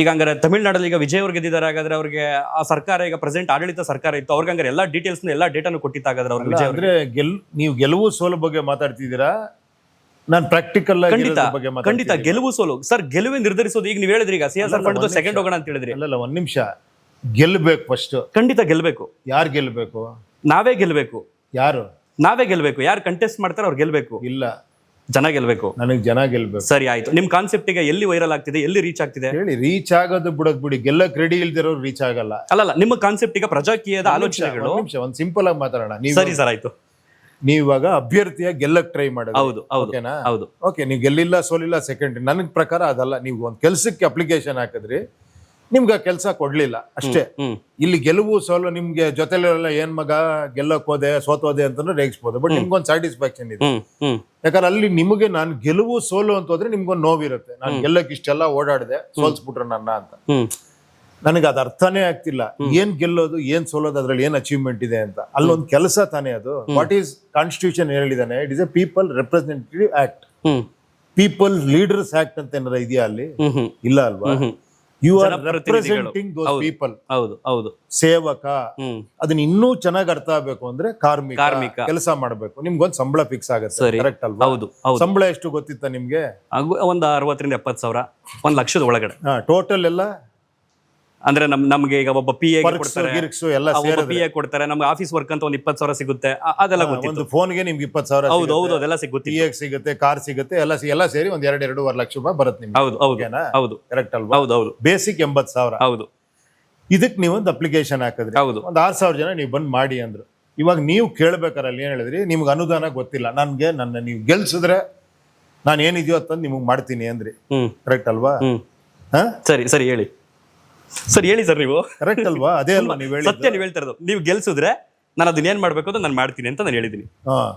ಈಗ ಹಂಗಾರೆ ತಮಿಳ್ನಾಡಲ್ಲಿ ಈಗ ವಿಜಯ್ ಅವ್ರು ಗೆದ್ದಿದ್ದಾರೆ, ಹಾಗಾದ್ರೆ ಅವ್ರಿಗೆ ಆ ಸರ್ಕಾರ ಈಗ ಪ್ರೆಸೆಂಟ್ ಆಡಳಿತ ಸರ್ಕಾರ ಇತ್ತು, ಅವ್ರಿಗೆ ಹಂಗಾರೆ ಎಲ್ಲಾ ಡೀಟೇಲ್ಸ್ ಎಲ್ಲಾ ಡೇಟಾನು ಕೊಟ್ಟಿತ್ತಾಗಾದ್ರೆ ಅವ್ರಿಗೆ ವಿಜಯ್ ಅಂದ್ರೆ ನೀವು ಗೆಲುವು ಸೋಲು ಬಗ್ಗೆ ಮಾತಾಡ್ತಿದ್ದೀರಾ, ನಾನು ಪ್ರಾಕ್ಟಿಕಲ್ ಬಗ್ಗೆ ಖಂಡಿತ ಗೆಲುವು ಸೋಲು ಸರ್, ಗೆಲುವೇ ನಿರ್ಧರಿಸೋದು. ಈಗ ನೀವು ಹೇಳಿದ್ರಿ ಈಗ CSR ಫಂಡ್ ಸೆಕೆಂಡ್ ಹೋಗೋಣ ಅಂತ ಹೇಳಿದ್ರಿ. ಅಲ್ಲಲ್ಲ, ಒಂದ್ ನಿಮಿಷ, ಗೆಲ್ಬೇಕು ಫಸ್ಟ್. ಖಂಡಿತ ಗೆಲ್ಬೇಕು. ಯಾರು ಗೆಲ್ಬೇಕು? ನಾವೇ ಗೆಲ್ಬೇಕು. ಯಾರು? ನಾವೇ ಗೆಲ್ಬೇಕು. ಯಾರು ಕಂಟೆಸ್ಟ್ ಮಾಡ್ತಾರೆ ಅವ್ರು ಗೆಲ್ಬೇಕು. ಇಲ್ಲ, ಜನ ಗೆಲ್ಬೇಕು. ನನಗೆ ಜನ ಗೆಲ್ಬೇಕು. ಸರಿ ಆಯ್ತು. ನಿಮ್ ಕಾನ್ಸೆಪ್ಟ್ ಈಗ ಎಲ್ಲಿ ವೈರಲ್ ಆಗ್ತಿದೆ, ಎಲ್ಲಿ ರೀಚ್ ಆಗ್ತಿದೆ ಹೇಳಿ. ರೀಚ್ ಆಗೋದು ಬಿಡೋದ್ ಬಿಡಿ, ಗೆಲ್ಲಕ್ ರೆಡಿ ಇಲ್ದಿರೋರು ರೀಚ್ ಆಗಲ್ಲ. ಅಲ್ಲಲ್ಲ, ನಿಮ್ಮ ಕಾನ್ಸೆಪ್ಟ್ ಈಗ ಪ್ರಜಾಕೀಯದ ಆಲೋಚನೆಗಳು. ಒಂದ್ ಸಿಂಪಲ್ ಆಗಿ ಮಾತಾಡೋಣ. ಸರಿ ಸರ್, ಆಯ್ತು. ನೀವಾಗ ಅಭ್ಯರ್ಥಿಯ ಗೆಲ್ಲಕ್ ಟ್ರೈ ಮಾಡೋದು. ಹೌದು ಹೌದು ಓಕೆನಾ? ಹೌದು. ಓಕೆ, ನೀವು ಗೆಲ್ಲಿಲ್ಲ ಸೋಲಿಲ್ಲ ಸೆಕೆಂಡ್. ನನಗ್ ಪ್ರಕಾರ ಅದಲ್ಲ. ನೀವು ಒಂದ್ ಕೆಲ್ಸಕ್ಕೆ ಅಪ್ಲಿಕೇಶನ್ ಹಾಕಿದ್ರಿ, ನಿಮ್ಗೆ ಕೆಲಸ ಕೊಡ್ಲಿಲ್ಲ ಅಷ್ಟೇ. ಇಲ್ಲಿ ಗೆಲುವು ಸೋಲು ನಿಮ್ಗೆ ಜೊತೆಲೆಲ್ಲ ಏನ್ ಮಗ ಗೆಲ್ಲಕ್ ಹೋದೆ ಸೋತೋದೆ ಅಂತಂದ್ರೆ ರೇಗಿಸ್ಬೋದು, ಬಟ್ ನಿಮ್ಗೊಂದು ಸ್ಯಾಟಿಸ್ಫ್ಯಾಕ್ಷನ್ ಇದೆ. ಯಾಕಂದ್ರೆ ಅಲ್ಲಿ ನಿಮಗೆ ನಾನು ಗೆಲುವು ಸೋಲು ಅಂತ ಹೋದ್ರೆ ನಿಮ್ಗೊಂದು ನೋವಿರುತ್ತೆ. ನಾನು ಗೆಲ್ಲಕ್ ಇಷ್ಟೆಲ್ಲ ಓಡಾಡಿದೆ, ಸೋಲ್ಸ್ಬಿಟ್ರು ನನ್ನ ಅಂತ. ನನಗೆ ಅದು ಅರ್ಥನೇ ಆಗ್ತಿಲ್ಲ. ಏನ್ ಗೆಲ್ಲೋದು, ಏನ್ ಸೋಲೋದು, ಅದ್ರಲ್ಲಿ ಏನ್ ಅಚೀವ್ಮೆಂಟ್ ಇದೆ ಅಂತ. ಅಲ್ಲೊಂದು ಕೆಲಸ ತಾನೇ ಅದು. ವಾಟ್ ಈಸ್ ಕಾನ್ಸ್ಟಿಟ್ಯೂಷನ್ ಹೇಳಿದಾನೆ? It is a people representative act, people leaders act ಅಂತ ಏನಾರ ಇದೆಯಾ ಅಲ್ಲಿ? ಇಲ್ಲ ಅಲ್ವಾ? You are representing those people. ಹೌದು ಹೌದು. ಸೇವಕ. ಅದನ್ನ ಇನ್ನೂ ಚೆನ್ನಾಗಿ ಅರ್ಥ ಆಗ್ಬೇಕು ಅಂದ್ರೆ ಕಾರ್ಮಿಕ ಕೆಲಸ ಮಾಡ್ಬೇಕು. ನಿಮ್ಗೊಂದು ಸಂಬಳ ಫಿಕ್ಸ್ ಆಗುತ್ತೆ, ಕರೆಕ್ಟ್ ಅಲ್ವಾ? ಹೌದು. ಸಂಬಳ ಎಷ್ಟು ಗೊತ್ತಿತ್ತ ನಿಮ್ಗೆ? ಒಂದು 60,000 ರಿಂದ 70,000, 1,00,000 ಒಳಗಡೆ. ಟೋಟಲ್ ಎಲ್ಲ ಅಂದ್ರೆ ನಮ್ಗೆ ಈಗ ಒಬ್ಬ PA ಕೊಡ್ತಾರೆ, ಎಲ್ಲ PA ಕೊಡ್ತಾರೆ, ನಮ್ಗೆ ಆಫೀಸ್ ವರ್ಕ್ ಅಂತ ಒಂದು 20,000 ಸಿಗುತ್ತೆ, ಅದೆಲ್ಲ ಗೊತ್ತಿತ್ತು. ಒಂದು ಫೋನ್ಗೆ ನಿಮ್ಗೆ 20,000. ಹೌದು ಹೌದು, ಅದೆಲ್ಲ ಸಿಗುತ್ತೆ. PA ಸಿಗುತ್ತೆ, ಕಾರ್ ಸಿಗುತ್ತೆ, ಎಲ್ಲ ಸೇರಿ ಒಂದ್ 2-2.5 ಲಕ್ಷ ರೂಪಾಯಿ ಬರುತ್ತೆ ನಿಮ್ಗೆ. ಹೌದು ಹೌದು ಹೌದು, ಕರೆಕ್ಟ್ ಅಲ್ವಾ? ಹೌದು ಹೌದು. ಬೇಸಿಕ್ 80,000. ಹೌದು. ಇದಕ್ ನೀವು ಒಂದು ಅಪ್ಲಿಕೇಶನ್ ಹಾಕಿದ್ರಿ, ಹೌದು. ಒಂದ್ 6,000 ಜನ ನೀವು ಬಂದ್ ಮಾಡಿ ಅಂದ್ರು. ಇವಾಗ ನೀವು ಕೇಳ್ಬೇಕಾರೆ ಅಲ್ಲಿ ಏನ್ ಹೇಳಿದ್ರಿ? ನಿಮ್ಗೆ ಅನುದಾನ ಗೊತ್ತಿಲ್ಲ, ನನ್ಗೆ ನೀವು ಗೆಲ್ಸಿದ್ರೆ ನಾನು ಏನಿದೆಯೋ ಅಂತಂದು ನಿಮ್ಗೆ ಮಾಡ್ತೀನಿ ಅಂದ್ರಿ. ಕರೆಕ್ಟ್ ಅಲ್ವಾ? ಸರಿ ಸರಿ, ಹೇಳಿ ಸರ್, ಹೇಳಿ ಸರ್. ನೀವು ಕರೆಕ್ಟ್ ಅಲ್ವಾ? ಅದೇ ಅಲ್ವಾ ನೀವು ಹೇಳಿ? ಸತ್ಯ ನೀವು ಹೇಳ್ತಾ ಇರೋದು. ನೀವು ಗೆಲ್ಸಿದ್ರೆ ನಾನು ಅದನ್ನ ಏನ್ ಮಾಡ್ಬೇಕು ಅಂತ ನಾನು ಮಾಡ್ತೀನಿ ಅಂತ ನಾನು ಹೇಳಿದೀನಿ.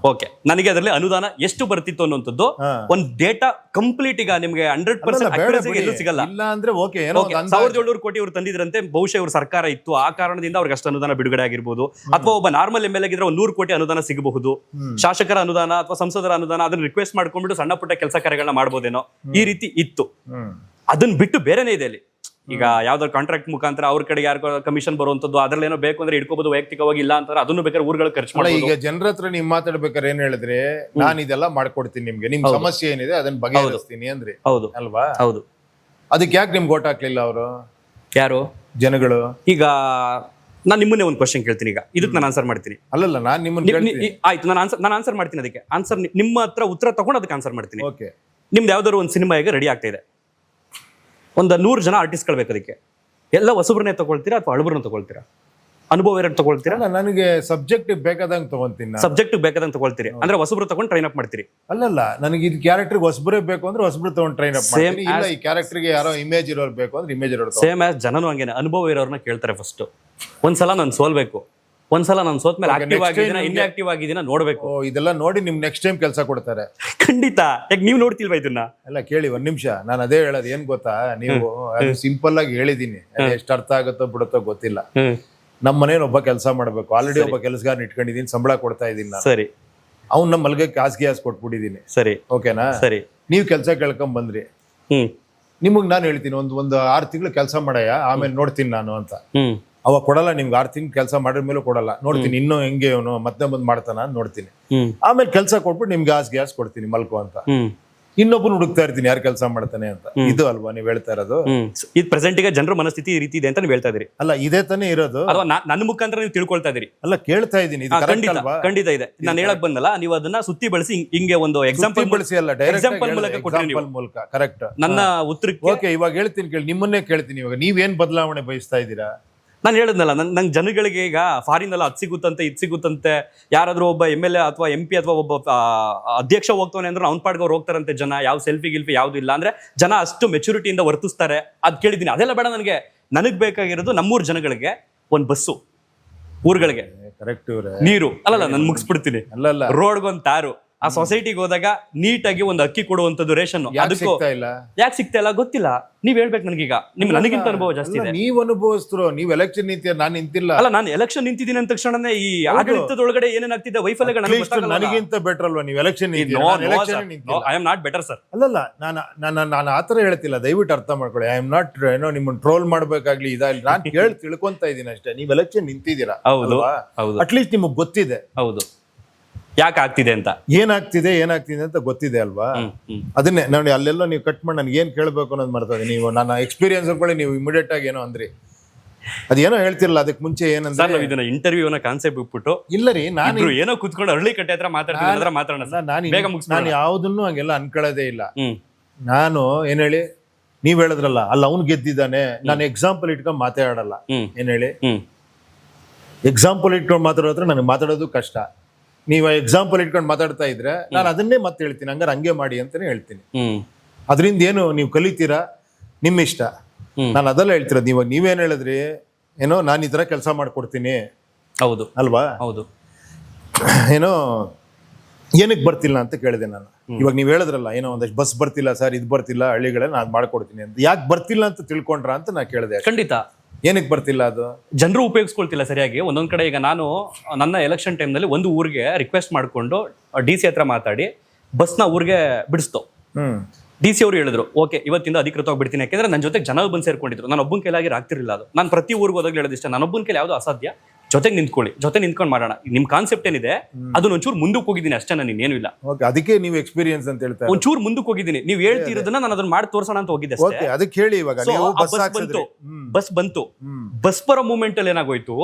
ಓಕೆ, ನನಗೆ ಅದರಲ್ಲಿ ಅನುದಾನ ಎಷ್ಟು ಬರ್ತಿತ್ತು ಅನ್ನುವಂಥದ್ದು ಒಂದು ಡೇಟಾ ಕಂಪ್ಲೀಟ್ ಈಗ ನಿಮ್ಗೆ 100% accuracy ಎಲ್ಲೂ ಸಿಗಲ್ಲ. ಇಲ್ಲ ಅಂದ್ರೆ ಓಕೆ, 1,700 ಕೋಟಿ ಇವ್ರು ತಂದಿದ್ರಂತೆ, ಬಹುಶಃ ಇವ್ರ ಸರ್ಕಾರ ಇತ್ತು, ಆ ಕಾರಣದಿಂದ ಅವ್ರಿಗೆ ಅಷ್ಟು ಅನುದಾನ ಬಿಡುಗಡೆ ಆಗಿರ್ಬೋದು. ಅಥವಾ ಒಬ್ಬ ನಾರ್ಮಲ್ MLA ಆಗಿದ್ರೆ 100 ಕೋಟಿ ಅನುದಾನ ಸಿಗಬಹುದು. ಶಾಸಕರ ಅನುದಾನ ಅಥವಾ ಸಂಸದರ ಅನುದಾನ, ಅದನ್ನ ರಿಕ್ವೆಸ್ಟ್ ಮಾಡ್ಕೊಂಡ್ಬಿಟ್ಟು ಸಣ್ಣ ಪುಟ್ಟ ಕೆಲಸ ಕಾರ್ಯಗಳನ್ನ ಮಾಡ್ಬೋದೇನೋ, ಈ ರೀತಿ ಇತ್ತು. ಅದನ್ನ ಬಿಟ್ಟು ಬೇರೆನೇ ಇದೆ ಅಲ್ಲಿ. ಈಗ ಯಾವ್ದಾದ್ರು ಕಾಂಟ್ರಾಕ್ಟ್ ಮುಖಾಂತರ ಅವ್ರ ಕಡೆ ಯಾರು ಕಮಿಷನ್ ಬರುವಂತದ್ದು, ಅದ್ರಲ್ಲಿ ಏನೋ ಬೇಕು ಅಂದ್ರೆ ಇಟ್ಕೋಬಹುದು, ವೈಯಕ್ತಿಕವಾಗಿ ಇಲ್ಲ ಅಂತಾರೆ, ಅದನ್ನು ಬೇಕಾದ್ರೆ ಊರುಗಳು ಖರ್ಚು ಮಾಡಿ. ಈಗ ಜನರ ಹತ್ರ ನೀವು ಮಾತಾಡ್ಬೇಕಾದ್ರೆ ಏನ್ ಹೇಳಿದ್ರೆ, ನಾನು ಇದೆಲ್ಲ ಮಾಡ್ಕೊಡ್ತೀನಿ, ನಿಮ್ಗೆ ನಿಮ್ ಸಮಸ್ಯೆ ಏನಿದೆ ಅದನ್ನ ಬಗೆಹರಿಸ್ತೀನಿ ಅಂದ್ರಿ. ಹೌದು ಅಲ್ವಾ? ಹೌದು. ಅದಕ್ಕೆ ಯಾಕೆ ನಿಮ್ಗೆ ಓಟ್ ಹಾಕ್ಲಿಲ್ಲ ಅವರು? ಯಾರು? ಜನಗಳು. ಈಗ ನಾನು ನಿಮ್ಮನ್ನೇ ಒಂದು ಕ್ವಶನ್ ಕೇಳ್ತೀನಿ, ಈಗ ಇದಕ್ಕೆ ನಾನು ಆನ್ಸರ್ ಮಾಡ್ತೀನಿ. ಅಲ್ಲಲ್ಲ, ನಾನು ನಿಮ್ಮನ್ನ ಆಯ್ತು, ನಾನು ಆನ್ಸರ್ ಮಾಡ್ತೀನಿ. ಅದಕ್ಕೆ ಆನ್ಸರ್ ನಿಮ್ಮ ಹತ್ರ ಉತ್ತರ ತಗೊಂಡು ಅದಕ್ಕೆ ಆನ್ಸರ್ ಮಾಡ್ತೀನಿ. ಓಕೆ. ನಿಮ್ದು ಯಾವ್ದಾದ್ರು ಒಂದು ಸಿನಿಮಾ ಈಗ ರೆಡಿ ಆಗ್ತಾ ಇದೆ, ಒಂದು 100 ಜನ ಆರ್ಟಿಸ್ಟ್ಗಳು ಬೇಕು. ಅದಕ್ಕೆ ಎಲ್ಲ ಹೊಸಬ್ರನ್ನೇ ತಗೊಳ್ತೀರಾ ಅಥವಾ ಹಳಬ್ರನ್ನ ತಗೊಳ್ತೀರಾ? ಅನುಭವ ಎರಡು ತಗೊಳ್ತೀರಾ? ನನಗೆ ಸಬ್ಜೆಕ್ಟ್ ಬೇಕಾದಂಗೆ ತಗೊಂತೀನಿ. ಸಬ್ಜೆಕ್ಟ್ ಬೇಕಾದಂಗೆ ತಗೊಳ್ತೀರಿ ಅಂದ್ರೆ ಹೊಸಬ್ರು ತಗೊಂಡು ಟ್ರೈನ್ ಅಪ್ ಮಾಡ್ತೀರಿ? ಅಲ್ಲಲ್ಲ, ನನಗೆ ಇದು ಕ್ಯಾರೆಕ್ಟರ್ ಹೊಸಬ್ರೇ ಬೇಕು ಅಂದ್ರೆ ಹೊಸಬ್ರು ತಗೊಂಡು ಟ್ರೈನ್ ಅಪ್ ಮಾಡ್ತೀನಿ. ಇಲ್ಲ, ಈ ಕ್ಯಾರೆಕ್ಟರ್ಗೆ ಯಾರೋ ಇಮೇಜ್ ಇರೋರು ಬೇಕು ಅಂದ್ರೆ ಇಮೇಜ್ ಇರೋರು. ಸೇಮ್ ಆಸ್ ಜನನು ಹಂಗೇನೆ, ಅನುಭವ ಇರೋರ್ನ ಕೇಳ್ತಾರೆ ಫಸ್ಟ್. ಒಂದ್ಸಲ ನಾನು ಸೋಲ್ಬೇಕು, ಒಂದ್ಸಲ ನಾನು ಸೋತ್ಮೇಲೆ ಆಕ್ಟಿವ್ ಆಗಿದ್ದೀನ ಇನ್ಆಕ್ಟಿವ್ ಆಗಿದ್ದೀನ ನೋಡ್ಬೇಕು. ಇದೆಲ್ಲ ನೋಡಿ ನಿಮ್ ನೆಕ್ಸ್ಟ್ ಟೈಮ್ ಕೆಲಸ ಕೊಡ್ತಾರೆ. ಖಂಡಿತ. ಯಾಕೆ ನೀವು ನೋಡ್ತಿಲ್ವಾ ಇದನ್ನ? ಎಲ್ಲ ಕೇಳಿ ಒಂದ್ ನಿಮಿಷ, ನಾನು ಅದೇ ಹೇಳೋದು. ಏನ್ ಗೊತ್ತಾ, ನೀವು ಅದು ಸಿಂಪಲ್ ಆಗಿ ಹೇಳಿದೀನಿ, ಎಷ್ಟು ಅರ್ಥ ಆಗುತ್ತೋ ಬಿಡುತ್ತೋ ಗೊತ್ತಿಲ್ಲ. ನಮ್ಮ ಮನೇಲಿ ಒಬ್ಬ ಕೆಲಸ ಮಾಡ್ಬೇಕು, ಆಲ್ರೆಡಿ ಒಬ್ಬ ಕೆಲಸಗಾರನ ಇಟ್ಕೊಂಡಿದೀನಿ, ಸಂಬಳ ಕೊಡ್ತಾ ಇದೀನಿ ನಾನು. ಸರಿ. ಅವ್ನು ನಮ್ಮ ಮಲ್ಗಕ್ಕೆ ಹಾಸಿಗೆ ಕೊಟ್ಬಿಟ್ಟಿದೀನಿ. ಸರಿ, ಓಕೆನಾ? ಸರಿ. ನೀವು ಕೆಲಸ ಕೇಳ್ಕೊಂಡ್ ಬಂದ್ರಿ, ನಿಮಗ್ ನಾನು ಹೇಳ್ತೀನಿ ಒಂದು 6 ತಿಂಗಳು ಕೆಲಸ ಮಾಡಯ್ಯ, ಆಮೇಲೆ ನೋಡ್ತೀನಿ ನಾನು ಅಂತ. ಅವಾಗ ಕೊಡಲ್ಲ ನಿಮ್ಗೆ. 6 ತಿಂಗಳು ಕೆಲಸ ಮಾಡಿದ ಮೇಲೂ ಕೊಡಲ್ಲ. ನೋಡ್ತೀನಿ ಇನ್ನೂ ಹೆಂಗೆ ಅವನು ಮತ್ತೆ ಬಂದ್ ಮಾಡ್ತಾನ ನೋಡ್ತೀನಿ. ಆಮೇಲೆ ಕೆಲಸ ಕೊಟ್ಬಿಟ್ಟು ನಿಮ್ಗೆ ಗ್ಯಾಸ್ ಕೊಡ್ತೀನಿ ಮಲ್ಕೋ ಅಂತ. ಇನ್ನೊಬ್ಬನ ಹುಡುಕ್ತಾ ಇರ್ತೀನಿ ಯಾರು ಕೆಲಸ ಮಾಡ್ತಾನೆ ಅಂತ. ಇದು ಅಲ್ವಾ ನೀವ್ ಹೇಳ್ತಾ ಇರೋದು? ಇದು ಪ್ರೆಸೆಂಟ್ ಈಗ ಜನರ ಮನಸ್ಥಿತಿ ಈ ರೀತಿ ಇದೆ ಅಂತ ನೀವು ಹೇಳ್ತಾ ಇದೀರಿ. ಅಲ್ಲ, ಇದೇ ತಾನೇ ಇರೋದು. ಅಥವಾ ನನ್ನ ಮುಖಾಂತರ ನೀವು ತಿಳ್ಕೊಳ್ತಾ ಇದೀರಿ? ಅಲ್ಲ, ಕೇಳ್ತಾ ಇದೀನಿ. ಖಂಡಿತ ಇದೆ. ನಾನು ಹೇಳಕ್ ಬಂದಲ್ಲ, ನೀವು ಅದನ್ನ ಸುತ್ತಿ ಬಳಸಿ ಹಿಂಗೆ ಒಂದು ಎಕ್ಸಾಂಪಲ್ ಬಳಸಿ ಅಲ್ಲ, ಎಕ್ಸಾಂಪಲ್ ಮೂಲಕ. ಕರೆಕ್ಟ್. ನನ್ನ ಉತ್ತರಕ್ಕೆ ಓಕೆ, ಇವಾಗ ಹೇಳ್ತೀನಿ ಕೇಳಿ, ನಿಮ್ಮನ್ನೇ ಕೇಳ್ತೀನಿ. ಇವಾಗ ನೀವೇನ್ ಬದಲಾವಣೆ ಬಯಸ್ತಾ ಇದ್ದೀರಾ? ನಾನು ಹೇಳಿದ್ನಲ್ಲ, ನಂಗೆ ಜನಗಳಿಗೆ ಈಗ ಫಾರಿನ್ ಎಲ್ಲ ಅದು ಸಿಗುತ್ತಂತೆ ಇದು ಸಿಗುತ್ತಂತೆ, ಯಾರಾದ್ರೂ ಒಬ್ಬ MLA ಅಥವಾ MP ಅಥವಾ ಒಬ್ಬ ಅಧ್ಯಕ್ಷ ಹೋಗ್ತಾನೆ ಅಂದ್ರೆ ಅವ್ನ ಪಾಡ್ಗೆ ಅವ್ರು ಹೋಗ್ತಾರಂತೆ ಜನ. ಯಾವ ಸೆಲ್ಫಿ ಗಿಲ್ಫಿ ಯಾವ್ದು ಇಲ್ಲ ಅಂದ್ರೆ ಜನ ಅಷ್ಟು ಮೆಚುರಿಟಿಯಿಂದ ವರ್ತಿಸ್ತಾರೆ. ಅದ್ ಕೇಳಿದ್ದೀನಿ. ಅದೆಲ್ಲ ಬೇಡ ನನಗ್ ಬೇಕಾಗಿರೋದು ನಮ್ಮೂರ್ ಜನಗಳಿಗೆ ಒಂದು ಬಸ್ಸು, ಊರುಗಳಿಗೆ ಕರೆಕ್ಟ್, ನೀರು. ಅಲ್ಲಲ್ಲ, ನಾನು ಮುಗಿಸ್ಬಿಡ್ತೀನಿ. ಅಲ್ಲಲ್ಲ, ರೋಡ್ಗೊಂದು ತಾರು, ಆ ಸೊಸೈಟಿಗೆ ಹೋದಾಗ ನೀಟಾಗಿ ಒಂದು ಅಕ್ಕಿ ಕೊಡುವಂತದ್ದು ರೇಷನ್ ಯಾಕೆ ಅದಕ್ಕೂ ಸಿಗ್ತಾ ಇಲ್ಲ? ಯಾಕೆ ಸಿಗ್ತಾ ಇಲ್ಲ ಗೊತ್ತಿಲ್ಲ. ನೀವ್ ಹೇಳ್ಬೇಕು ನನಗೀಗ. ನನಗಿಂತ ಅನುಭವ ಜಾಸ್ತಿ ಇದೆ. ನೀವು ಅನುಭವಿಸ್ತಿರೋ, ನೀವು ಎಲೆಕ್ಷನ್ ನಿಂತೀರ, ನಾನು ನಿಂತಿಲ್ಲ. ಅಲ್ಲ, ನಾನು ಎಲೆಕ್ಷನ್ ನಿಂತಿದ್ದೀನಿ ಅಂದ ತಕ್ಷಣನೇ ಈ ಆಡಳಿತದೊಳಗಡೆ ಏನೇನಾಗ್ತಿದೆ ವೈಫಲ್ಯಗಳು ನನಗೆ ಗೊತ್ತಾಗಲ್ಲ. ನನಗಿಂತ ಬೆಟರ್ ಅಲ್ವಾ ನೀವು election I am not better sir. ಅಲ್ಲಲ್ಲ, ನಾನು ಆತರ ಹೇಳ್ತಿಲ್ಲ, ದಯವಿಟ್ಟು ಅರ್ಥ ಮಾಡ್ಕೊಳ್ಳಿ. ಐ ಆಮ್ ನಾಟ್ ಏನೋ ನಿಮ್ಮನ್ನ ಟ್ರೋಲ್ ಮಾಡ್ಬೇಕಾಗ್ಲಿ ಇದಾಗ್ಲಿ, ನಾನು ಕೇಳಿ ತಿಳ್ಕೊಂತ ಇದ್ದೀನಿ ಅಷ್ಟೇ. ನೀವು ಎಲೆಕ್ಷನ್ ನಿಂತಿದ್ದೀರಾ, ಹೌದು ಹೌದು, ಅಟ್ಲೀಸ್ಟ್ ನಿಮಗೆ ಗೊತ್ತಿದೆ ಹೌದು ಯಾಕೆ ಆಗ್ತಿದೆ ಅಂತ, ಏನಾಗ್ತಿದೆ ಅಂತ ಗೊತ್ತಿದೆ ಅಲ್ವಾ? ಅದನ್ನೇ ನೋಡಿ, ಅಲ್ಲೆಲ್ಲ ನೀವು ಕಟ್ ಮಾಡಿ ನನ್ಗೆ ಏನ್ ಕೇಳ್ಬೇಕು ಅನ್ನೋದು ಮಾಡ್ತಾ ಇದ್ದೀನಿ. ನೀವು ನನ್ನ ಎಕ್ಸ್ಪೀರಿಯನ್ಸ್ ಅನ್ಕೊಳ್ಳಿ, ನೀವು ಇಮಿಡಿಯೇಟ್ ಆಗಿ ಏನೋ ಅಂದ್ರಿ, ಅದೇನೋ ಹೇಳ್ತಿರಲ್ಲ, ಅದಕ್ಕೆ ಮುಂಚೆ ಏನಂದ್ರೆ ನಾವು ಇದನ್ನ ಇಂಟರ್ವ್ಯೂನ ಕಾನ್ಸೆಪ್ಟ್ ಬಿಟ್ಬಿಟ್ಟು ಇಲ್ಲ ರೀ, ನಾನು ಏನೋ ಕುತ್ಕೊಂಡು ಅರಳಿ ಕಟ್ಟೆ ಹತ್ರ ಮಾತಾಡೋಣ. ನಾನು ಯಾವುದನ್ನು ಹಂಗೆಲ್ಲ ಅನ್ಕೊಳ್ಳೋದೇ ಇಲ್ಲ. ನಾನು ಏನ್ ಹೇಳಿ, ನೀವ್ ಹೇಳಿದ್ರಲ್ಲ, ಅಲ್ಲ ಅವ್ನು ಗೆದ್ದಿದ್ದಾನೆ, ನಾನು ಎಕ್ಸಾಂಪಲ್ ಇಟ್ಕೊಂಡು ಮಾತಾಡಲ್ಲ. ಏನ್ ಹೇಳಿ, ಎಕ್ಸಾಂಪಲ್ ಇಟ್ಕೊಂಡು ಮಾತಾಡೋದ್ರೆ ನನಗೆ ಮಾತಾಡೋದು ಕಷ್ಟ. ನೀವು ಎಕ್ಸಾಂಪಲ್ ಇಟ್ಕೊಂಡು ಮಾತಾಡ್ತಾ ಇದ್ರೆ ನಾನು ಅದನ್ನೇ ಮತ್ತೆ ಹೇಳ್ತೀನಿ, ಹಂಗಾರೆ ಹಂಗೆ ಮಾಡಿ ಅಂತಾನೆ ಹೇಳ್ತೀನಿ. ಅದರಿಂದ ಏನು ನೀವು ಕಲಿತೀರಾ ನಿಮ್ಮ ಇಷ್ಟ. ನಾನು ಅದೆಲ್ಲ ಹೇಳ್ತಿರೋದು. ನೀವೇನ್ ಹೇಳಿದ್ರಿ, ಏನೋ ನಾನು ಈ ತರ ಕೆಲಸ ಮಾಡ್ಕೊಡ್ತೀನಿ, ಹೌದು ಅಲ್ವಾ? ಹೌದು. ಏನೋ ಏನಕ್ಕೆ ಬರ್ತಿಲ್ಲ ಅಂತ ಕೇಳಿದೆ ನಾನು. ಇವಾಗ ನೀವು ಹೇಳಿದ್ರಲ್ಲ, ಏನೋ ಒಂದಷ್ಟು ಬಸ್ ಬರ್ತಿಲ್ಲ ಸರ್, ಇದು ಬರ್ತಿಲ್ಲ, ಹಳ್ಳಿಗಳೇ ನಾನು ಮಾಡ್ಕೊಡ್ತೀನಿ ಅಂತ. ಯಾಕೆ ಬರ್ತಿಲ್ಲ ಅಂತ ತಿಳ್ಕೊಂಡ್ರ ಅಂತ ನಾ ಕೇಳಿದೆ. ಖಂಡಿತ. ಏನಕ್ಕೆ ಬರ್ತಿಲ್ಲ? ಅದು ಜನರು ಉಪಯೋಗಿಸ್ಕೊಳ್ತಿಲ್ಲ ಸರಿಯಾಗಿ. ಒಂದೊಂದ್ ಕಡೆ ಈಗ ನಾನು ನನ್ನ ಎಲೆಕ್ಷನ್ ಟೈಮ್ನಲ್ಲಿ ಒಂದು ಊರಿಗೆ ರಿಕ್ವೆಸ್ಟ್ ಮಾಡಿಕೊಂಡು DC ಹತ್ರ ಮಾತಾಡಿ ಬಸ್ನ ಊರಿಗೆ ಬಿಡಿಸ್ತೋ. DC ಅವರು ಹೇಳಿದ್ರು, ಓಕೆ ಇವತ್ತಿಂದ ಅಧಿಕೃತವಾಗಿ ಬಿಡ್ತೀನಿ. ಯಾಕೆಂದ್ರೆ ನನ್ನ ಜೊತೆಗೆ ಜನ ಬಂದು ಸೇರ್ಕೊಂಡಿದ್ರು, ನಾನು ಒಬ್ಬನ ಕೈಲಾಗಿ ಆಗ್ತಿರಲಿಲ್ಲ ಅದು. ನಾನು ಪ್ರತಿ ಊರಿಗೆ ಹೋದಾಗ ಹೇಳೋದಿಷ್ಟ, ನಾನು ಒಬ್ಬನ ಕೈಲಿ ಯಾವುದು ಅಸಾಧ್ಯ, ಜೊತೆಗೆ ನಿಂತ್ಕೊಳ್ಳಿ, ಜೊತೆ ನಿಂತ್ಕೊಂಡು ಮಾಡೋಣ. ನಿಮ್ ಕಾನ್ಸೆಪ್ಟ್ ಏನಿದೆ ಅದನ್ನ ಒಂಚೂರು ಮುಂದಕ್ಕೆ ಹೋಗಿದ್ದೀನಿ ಅಷ್ಟೇ, ನಾನು ಇನ್ನೇನು ಇಲ್ಲ. ಅದಕ್ಕೆ ನೀವು ಎಕ್ಸ್ಪೀರಿಯನ್ಸ್ ಅಂತ ಹೇಳ್ತಾ ಒಂಚೂರು ಮುಂದಕ್ಕೆ ಹೋಗಿದ್ದೀನಿ. ನೀವು ಹೇಳ್ತಿರೋದನ್ನ ನಾನು ಅದನ್ನ ಮಾಡಿ ತೋರ್ಸೋಣ ಅಂತ ಹೋಗಿದ್ದೆ ಅಷ್ಟೇ. ಅದಕ್ಕೆ ಹೇಳಿ, ಇವಾಗ ಬಸ್ ಬಂತು, ಬಸ್ ಬರೋ ಮೂಮೆಂಟ್ ಅಲ್ಲಿ ಏನಾಗೋಯ್ತು,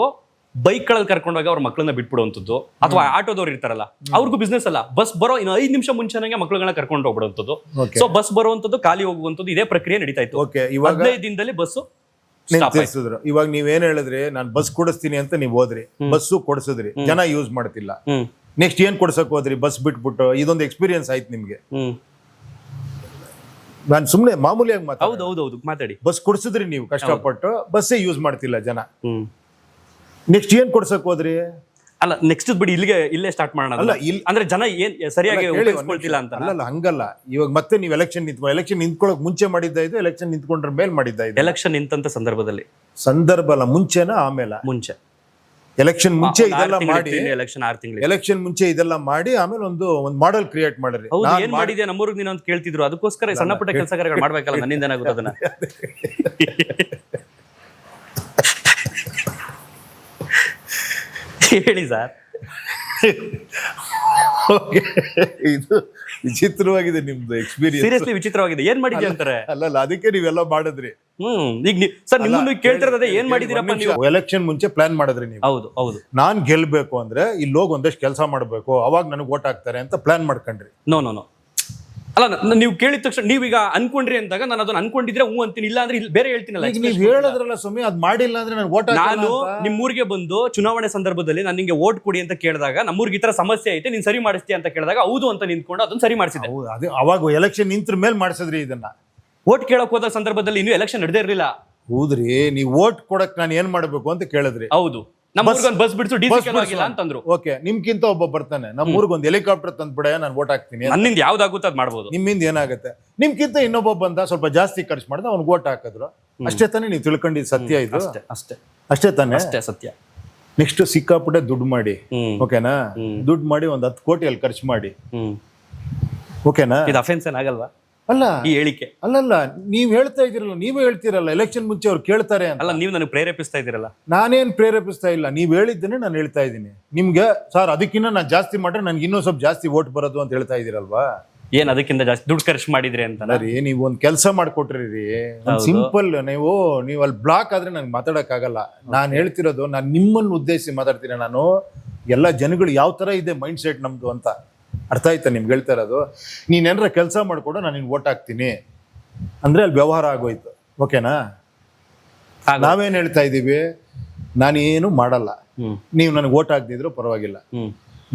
ಬೈಕ್ಗಳಲ್ಲಿ ಕರ್ಕೊಂಡೋಗಿ ಅವ್ರ ಮಕ್ಕಳನ್ನ ಬಿಟ್ಬಿಡುವಂಥದ್ದು, ಅಥವಾ ಆಟೋದವ್ರು ಇರ್ತಾರಲ್ಲ ಅವ್ರಿಗೂ ಬಿಸ್ನೆಸ್ ಅಲ್ಲ, ಬಸ್ ಬರೋ ಇನ್ನು 5 ನಿಮಿಷ ಮುಂಚೆನಾಗೆ ಮಕ್ಕಳನ್ನ ಕರ್ಕೊಂಡು ಹೋಗ್ಬಿಡುವಂಥದ್ದು. ಸೊ ಬಸ್ ಬರುವಂಥದ್ದು, ಖಾಲಿ ಹೋಗುವಂಥದ್ದು, ಇದೇ ಪ್ರಕ್ರಿಯೆ ನಡೀತಾ ಇತ್ತು. 15 ದಿನದಲ್ಲಿ ಬಸ್ಸು ನಿಂತಿಸಿದ್ರು. ಇವಾಗ ನೀವೇನ್ ಹೇಳಿದ್ರಿ, ನಾನು ಬಸ್ ಕೊಡಿಸ್ತೀನಿ ಅಂತ ನೀವು ಹೋದ್ರಿ, ಬಸ್ಸು ಕೊಡಿಸಿದ್ರಿ, ಜನ ಯೂಸ್ ಮಾಡ್ತಿಲ್ಲ. ನೆಕ್ಸ್ಟ್ ಏನ್ ಕೊಡ್ಸಕ್ ಹೋದ್ರಿ? ಬಸ್ ಬಿಟ್ಬಿಟ್ಟು. ಇದೊಂದು ಎಕ್ಸ್ಪೀರಿಯನ್ಸ್ ಆಯ್ತು ನಿಮ್ಗೆ. ನಾನು ಸುಮ್ನೆ ಮಾಮೂಲಿಯಾಗಿ ಮಾತಾಡಿ. ಬಸ್ ಕೊಡ್ಸಿದ್ರಿ ನೀವು ಕಷ್ಟಪಟ್ಟು, ಬಸ್ಸೇ ಯೂಸ್ ಮಾಡ್ತಿಲ್ಲ ಜನ. ನೆಕ್ಸ್ಟ್ ಏನ್ ಕೊಡ್ಸಕ್ ಹೋದ್ರಿ? ಅಲ್ಲ, ನೆಕ್ಸ್ಟ್ ಬಿಡಿ, ಇಲ್ಲೇ ಸ್ಟಾರ್ಟ್ ಮಾಡೋಣ. ಅಲ್ಲ, ಅಂದ್ರೆ ಜನ ಏನ್ ಸರಿಯಾಗಿ ಉಪಯೋಗಿಸ್ಕೊಳ್ತಿಲ್ಲ ಅಂತ. ಅಲ್ಲ, ಹಂಗಲ್ಲ. ಇವಾಗ ಮತ್ತೆ ನೀವು ಎಲೆಕ್ಷನ್ ನಿಂತ್ಕೊಳ್ಳೋಕೆ ಮುಂಚೆ ಮಾಡಿದ್ದ ಇದು, ಎಲೆಕ್ಷನ್ ನಿಂತ್ಕೊಂಡ್ರ ಮೇಲೆ ಮಾಡಿದ್ದ ಇದು. ಎಲೆಕ್ಷನ್ ನಿಂತಂತ ಸಂದರ್ಭ ಅಲ್ಲ, ಮುಂಚೆನಾ ಆಮೇಲೆ? ಮುಂಚೆ. ಎಲೆಕ್ಷನ್ ಮುಂಚೆ ಇದೆಲ್ಲ ಮಾಡಿ, ಎಲೆಕ್ಷನ್ 6 ತಿಂಗಳು ಎಲೆಕ್ಷನ್ ಮುಂಚೆ ಇದೆಲ್ಲ ಮಾಡಿ, ಆಮೇಲೆ ಒಂದು ಮಾಡೆಲ್ ಕ್ರಿಯೇಟ್ ಮಾಡಿದ್ರಿ. ಏನ್ ಮಾಡಿದ್ಯಾ ನಮ್ಮೂರಿಗೆ ನೀನು ಅಂತ ಕೇಳ್ತಿದ್ರು. ಅದಕ್ಕೋಸ್ಕರ ಸಣ್ಣ ಪುಟ್ಟ ಕೆಲಸಗಾರಗಳು ಮಾಡ್ಬೇಕಲ್ಲ, ನನ್ನಿಂದ ಏನಾಗುತ್ತೆ ಅದನ್ನ. ಹೇಳಿ ಸರ್. ಇದು ವಿಚಿತ್ರವಾಗಿದೆ ನಿಮ್ದು ಎಕ್ಸ್ಪೀರಿಯನ್ಸ್. ಸೀರಿಯಸ್ಲಿ ವಿಚಿತ್ರವಾಗಿದೆ. ಏನ್ ಮಾಡಿದ್ಯಾ ಅಂತಾರೆ. ಅಲ್ಲ, ಅದಕ್ಕೆ ನೀವೆಲ್ಲ ಮಾಡಿದ್ರಿ. ಈಗ ಸರ್ ನಿಮ್ಮನ್ನು ಕೇಳ್ತಿರೋದೇ ಏನ್ ಮಾಡಿದಿರಪ್ಪ ನೀವು. ಎಲೆಕ್ಷನ್ ಮುಂಚೆ ಪ್ಲಾನ್ ಮಾಡಿದ್ರಿ ನೀವು. ಹೌದು. ನಾನ್ ಗೆಲ್ಬೇಕು ಅಂದ್ರೆ ಇಲ್ಲಿ ಹೋಗಿ ಒಂದಷ್ಟು ಕೆಲಸ ಮಾಡ್ಬೇಕು, ಅವಾಗ ನನಗೆ ವೋಟ್ ಹಾಕ್ತಾರೆ ಅಂತ ಪ್ಲಾನ್ ಮಾಡ್ಕೊಂಡ್ರಿ. ನೋ ಅಲ್ಲ, ನೀವು ಕೇಳಿದ ತಕ್ಷಣ ನೀವೀಗ ಅನ್ಕೊಂಡ್ರಿ ಅಂದಾಗ ನಾನು ಅದನ್ನ ಅನ್ಕೊಂಡಿದ್ರೆ ಹೂ ಅಂತೀನಿ, ಇಲ್ಲ ಅಂದ್ರೆ ಬೇರೆ ಹೇಳ್ತೀನಲ್ಲ. ನೀವು ಹೇಳಿದ್ರಲ್ಲ ಸ್ವಾಮಿ, ಅದ್ ಮಾಡಿಲ್ಲ ಅಂದ್ರೆ ನಾನು ವೋಟ್. ನಾನು ನಿಮ್ಮೂರಿಗೆ ಬಂದು ಚುನಾವಣೆ ಸಂದರ್ಭದಲ್ಲಿ ನಾನು ನಿಂಗೆ ವೋಟ್ ಕೊಡಿ ಅಂತ ಕೇಳಿದಾಗ, ನಮ್ಮೂರಿಗೆ ಈ ತರ ಸಮಸ್ಯೆ ಐತೆ, ನೀನ್ ಸರಿ ಮಾಡಿಸ್ತೀಯ ಅಂತ ಕೇಳಿದಾಗ ಹೌದು ಅಂತ ನಿಂತ್ಕೊಂಡು ಅದನ್ನ ಸರಿ ಮಾಡಿಸಿದೆ. ಅದೇ ಅವಾಗ ಎಲೆಕ್ಷನ್ ನಿಂತ್ರ ಮೇಲೆ ಮಾಡಿಸಿದ್ರಿ ಇದನ್ನ. ವೋಟ್ ಕೇಳಕ್ ಹೋದ ಸಂದರ್ಭದಲ್ಲಿ ಇನ್ನೂ ಎಲೆಕ್ಷನ್ ನಡೆದೇ ಇರಲಿಲ್ಲ. ಹೌದ್ರಿ, ನೀವು ವೋಟ್ ಕೊಡಕ್ ನಾನು ಏನ್ ಮಾಡ್ಬೇಕು ಅಂತ ಕೇಳಿದ್ರಿ. ಹೌದು, ನಮ್ಮೂರ್ಗೊಂದು ಬಸ್ ಬಿಡಿಸು, DC ಆಗಿಲ್ಲ ಅಂತಂದ್ರು. ಓಕೆ, ನಿಮ್ಗಿಂತ ಒಬ್ಬ ಬರ್ತಾನೆ, ನಮ್ಮೂರ್ಗೊಂದು ಹೆಲಿಕಾಪ್ಟರ್ ತಂದ್ಬಿಡ, ನಾನು ವೋಟ್ ಹಾಕ್ತೀನಿ. ನನ್ನಿಂದ ಯಾವ್ದಾಗುತ್ತೆ ಅದ್ ಮಾಡ್ಬೋದು. ನಿಮ್ಮಿಂದ ಏನಾಗುತ್ತೆ? ನಿಮ್ಗಿಂತ ಇನ್ನೊಬ್ಬ ಬಂದ, ಸ್ವಲ್ಪ ಜಾಸ್ತಿ ಖರ್ಚು ಮಾಡಿದ, ಅವ್ನು ವೋಟ್ ಹಾಕಿದ್ರು. ಅಷ್ಟೇ ತಾನೇ ನೀವು ತಿಳ್ಕೊಂಡಿದ್ ಸತ್ಯ ಇದು? ಅಷ್ಟೇ ತಾನೇ, ಅಷ್ಟೇ ಸತ್ಯ. ನೆಕ್ಸ್ಟ್ ಸಿಕ್ಕಾಪಟ್ಟೆ ದುಡ್ಡು ಮಾಡಿ, ಓಕೆನಾ? ದುಡ್ಡು ಮಾಡಿ ಒಂದು 10 ಕೋಟಿ ಅಲ್ಲಿ ಖರ್ಚು ಮಾಡಿ, ಓಕೆನಾ? ಇದು ಅಫೆನ್ಸ್ ಏನಾಗಲ್ವಾ? ಅಲ್ಲ, ಈ ಹೇಳಿಕೆ ಅಲ್ಲಲ್ಲ, ನೀವ್ ಹೇಳ್ತಾ ಇದೀರಲ್ಲ, ನೀವೇ ಹೇಳ್ತೀರಲ್ಲ ಎಲೆಕ್ಷನ್ ಮುಂಚೆ ಅವ್ರು ಕೇಳ್ತಾರೆ ಅಂತ. ಅಲ್ಲ, ನೀವು ನನಗೆ ಪ್ರೇರೇಪಿಸ್ತಾ ಇದೀರಲ್ಲ. ನಾನೇನ್ ಪ್ರೇರೇಪಿಸ್ತಾ ಇಲ್ಲ, ನೀವ್ ಹೇಳಿದ್ದನ್ನೇ ನಾನು ಹೇಳ್ತಾ ಇದ್ದೀನಿ ನಿಮ್ಗೆ. ಸರ್ ಅದಕ್ಕಿಂತ ನಾನು ಜಾಸ್ತಿ ಮಾಡ್ರೆ ನನ್ಗೆ ಇನ್ನೂ ಸ್ವಲ್ಪ ಜಾಸ್ತಿ ವೋಟ್ ಬರೋದು ಅಂತ ಹೇಳ್ತಾ ಇದೀರಲ್ವಾ? ಏನ್ ಅದಕ್ಕಿಂತ ಜಾಸ್ತಿ ದುಡ್ಡು ಖರ್ಚು ಮಾಡಿದ್ರಿ ಅಂತ ರೀ? ನೀವು ಒಂದ್ ಕೆಲಸ ಮಾಡ್ಕೊಟ್ರಿ ರೀ, ಸಿಂಪಲ್. ನೀವು ಅಲ್ಲಿ ಬ್ಲಾಕ್ ಆದ್ರೆ ನನ್ಗೆ ಮಾತಾಡಕ್ ಆಗಲ್ಲ. ನಾನು ಹೇಳ್ತಿರೋದು, ನಾನು ನಿಮ್ಮನ್ನು ಉದ್ದೇಶಿಸಿ ಮಾತಾಡ್ತೀನಿ. ನಾನು ಎಲ್ಲ ಜನಗಳು ಯಾವ ತರ ಇದೆ ಮೈಂಡ್ ಸೆಟ್ ನಮ್ದು ಅಂತ ಅರ್ಥ ಆಯ್ತಾ ನಿಮ್ಗೆ ಹೇಳ್ತಾ ಇರೋದು? ನೀನೇನಾರ ಕೆಲಸ ಮಾಡ್ಕೊಡು, ನಾನು ನಿನ್ ವೋಟ್ ಹಾಕ್ತೀನಿ ಅಂದ್ರೆ ಅಲ್ಲಿ ವ್ಯವಹಾರ ಆಗೋಯ್ತು, ಓಕೆನಾ? ನಾವೇನ್ ಹೇಳ್ತಾ ಇದೀವಿ, ನಾನೇನು ಮಾಡಲ್ಲ, ನೀವು ನನಗೆ ವೋಟ್ ಹಾಕ್ದಿದ್ರು ಪರವಾಗಿಲ್ಲ,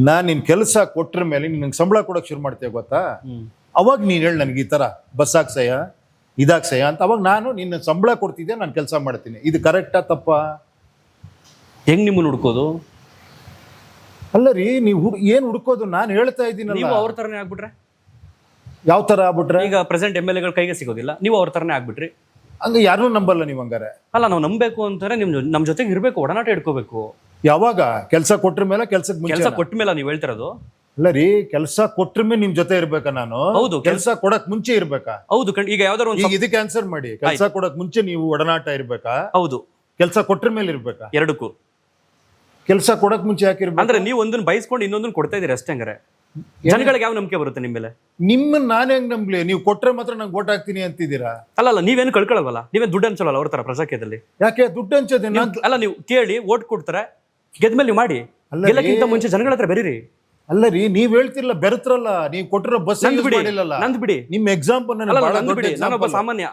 ನಾನ್ ನಿನ್ ಕೆಲಸ ಕೊಟ್ರ ಮೇಲೆ ನಿನ್ಗೆ ಸಂಬಳ ಕೊಡಕ್ ಶುರು ಮಾಡ್ತೇವೆ ಗೊತ್ತಾ? ಅವಾಗ ನೀನ್ ಹೇಳಿ ನನಗೆ ಈ ತರ ಬಸ್ ಹಾಕ್ಸಯ್ಯ, ಇದಾಕ್ಸಯ್ಯ ಅಂತ. ಅವಾಗ ನಾನು ನಿನ್ನ ಸಂಬಳ ಕೊಡ್ತಿದ್ದೆ, ನಾನು ಕೆಲಸ ಮಾಡ್ತೀನಿ. ಇದು ಕರೆಕ್ಟಾ ತಪ್ಪಾ? ಹೆಂಗ್ ನಿಮ್ಮನ್ನು ಹುಡ್ಕೋದು? ಅಲ್ಲ ರೀ ನೀವು ಏನ್ ಹುಡ್ಕೋದು? ನಾನು ಹೇಳ್ತಾ ಇದ್ದೀನಲ್ಲ. ನೀವು ಅವ್ರ ತರನೇ ಆಗ್ಬಿಟ್ರೆ ಯಾವ ತರ ಆಗ್ಬಿಟ್ರೆ? ಈಗ ಪ್ರೆಸೆಂಟ್ MLA ಗಳ ಕೈಗೆ ಸಿಗೋದಿಲ್ಲ, ನೀವು ಅವ್ರ ತರನೇ ಆಗ್ಬಿಟ್ರಿ. ಹಂಗ ಯಾರನ್ನೂ ನಂಬಲ್ಲ ನೀವು ಹಂಗಾರೆ. ಅಲ್ಲ, ನಾವು ನಂಬಬೇಕು ಅಂತಾರೆ ನಮ್ ಜೊತೆಗೆ ಇರ್ಬೇಕು, ಒಡನಾಟ ಇಟ್ಕೋಬೇಕು. ಯಾವಾಗ ಕೆಲಸ ಕೊಟ್ರ ಮೇಲೆ? ಕೆಲ್ಸಕ್ಕೆ ಮುಂಚೆ? ಕೆಲಸ ಕೊಟ್ಟ ಮೇಲೆ ನೀವು ಹೇಳ್ತಿರೋದು? ಅಲ್ಲ ರೀ, ಕೆಲಸ ಕೊಟ್ರ ಮೇಲೆ ನಿಮ್ ಜೊತೆ ಇರ್ಬೇಕಾ ನಾನು? ಹೌದು. ಕೆಲಸ ಕೊಡಕ್ ಮುಂಚೆ ಇರ್ಬೇಕಾ? ಹೌದು. ಈಗ ಯಾವ್ದಾದ್ರು ಈಗ ಇದಕ್ಕೆ ಆನ್ಸರ್ ಮಾಡಿ. ಕೆಲಸ ಕೊಡಕ್ ಮುಂಚೆ ನೀವು ಒಡನಾಟ ಇರ್ಬೇಕಾ? ಹೌದು. ಕೆಲಸ ಕೊಟ್ರ ಮೇಲೆ ಇರ್ಬೇಕಾ? ಎರಡಕ್ಕೂ. ಕೆಲಸ ಕೊಡಕ್ ಮುಂಚೆ ಯಾಕೆ ಇರ್ಬೇಕು? ಅಂದ್ರೆ ನೀವು ಒಂದನ್ನ ಬಯಸ್ಕೊಂಡು ಇನ್ನೊಂದನ್ನ ಕೊಡ್ತಾ ಇದೀರಿ ಅಷ್ಟೇ. ಹಂಗಾರೆ ಜನಗಳಿಗೆ ಯಾವ ನಂಬಿಕೆ ಬರುತ್ತೆ ನಿಮ್ಮ ಮೇಲೆ? ನಿಮ್ಮನ್ನ ನಾನು ಹೆಂಗ್ ನಂಬ್ಲಿ? ನೀವು ಕೊಟ್ರೆ ಮಾತ್ರ ನಂಗೆ ಓಟ್ ಹಾಕ್ತೀನಿ ಅಂತಿದ್ದೀರಾ. ಅಲ್ಲ, ನೀವೇನು ಕಳ್ಕೊಳ್ಳಲ್ವಲ್ಲ, ನೀವೇನು ದುಡ್ಡು ಹಂಚಲ್ಲ ಅವ್ರ ತರ ಪ್ರಜಾಕೀಯದಲ್ಲಿ. ಯಾಕೆ ದುಡ್ಡು ಹಂಚೋದೆ? ಅಲ್ಲ, ನೀವು ಕೇಳಿ ಓಟ್ ಕೊಡ್ತಾರೆ, ಗೆದ್ಮೇಲೆ ನೀವು ಮಾಡಿ. ಗೆಲ್ಲಕ್ಕಿಂತ ಮುಂಚೆ ಜನಗಳ ಹತ್ರ ಬೆರೀರಿ. ಅಲ್ಲ ರೀ, ನೀವ್ ಹೇಳ್ತಿರ್ಲ ಬೆರತ್ರಲ್ಲ, ನೀವು ಕೊಟ್ಟಿರೋ ಬಸ್ ಮಾಡಿಲ್ಲಲ್ಲ. ನಂದು ಬಿಡಿ, ನಿಮ್ ಎಕ್ಸಾಂಪಲ್ ನಾನೊಬ್ಬ ಸಾಮಾನ್ಯ.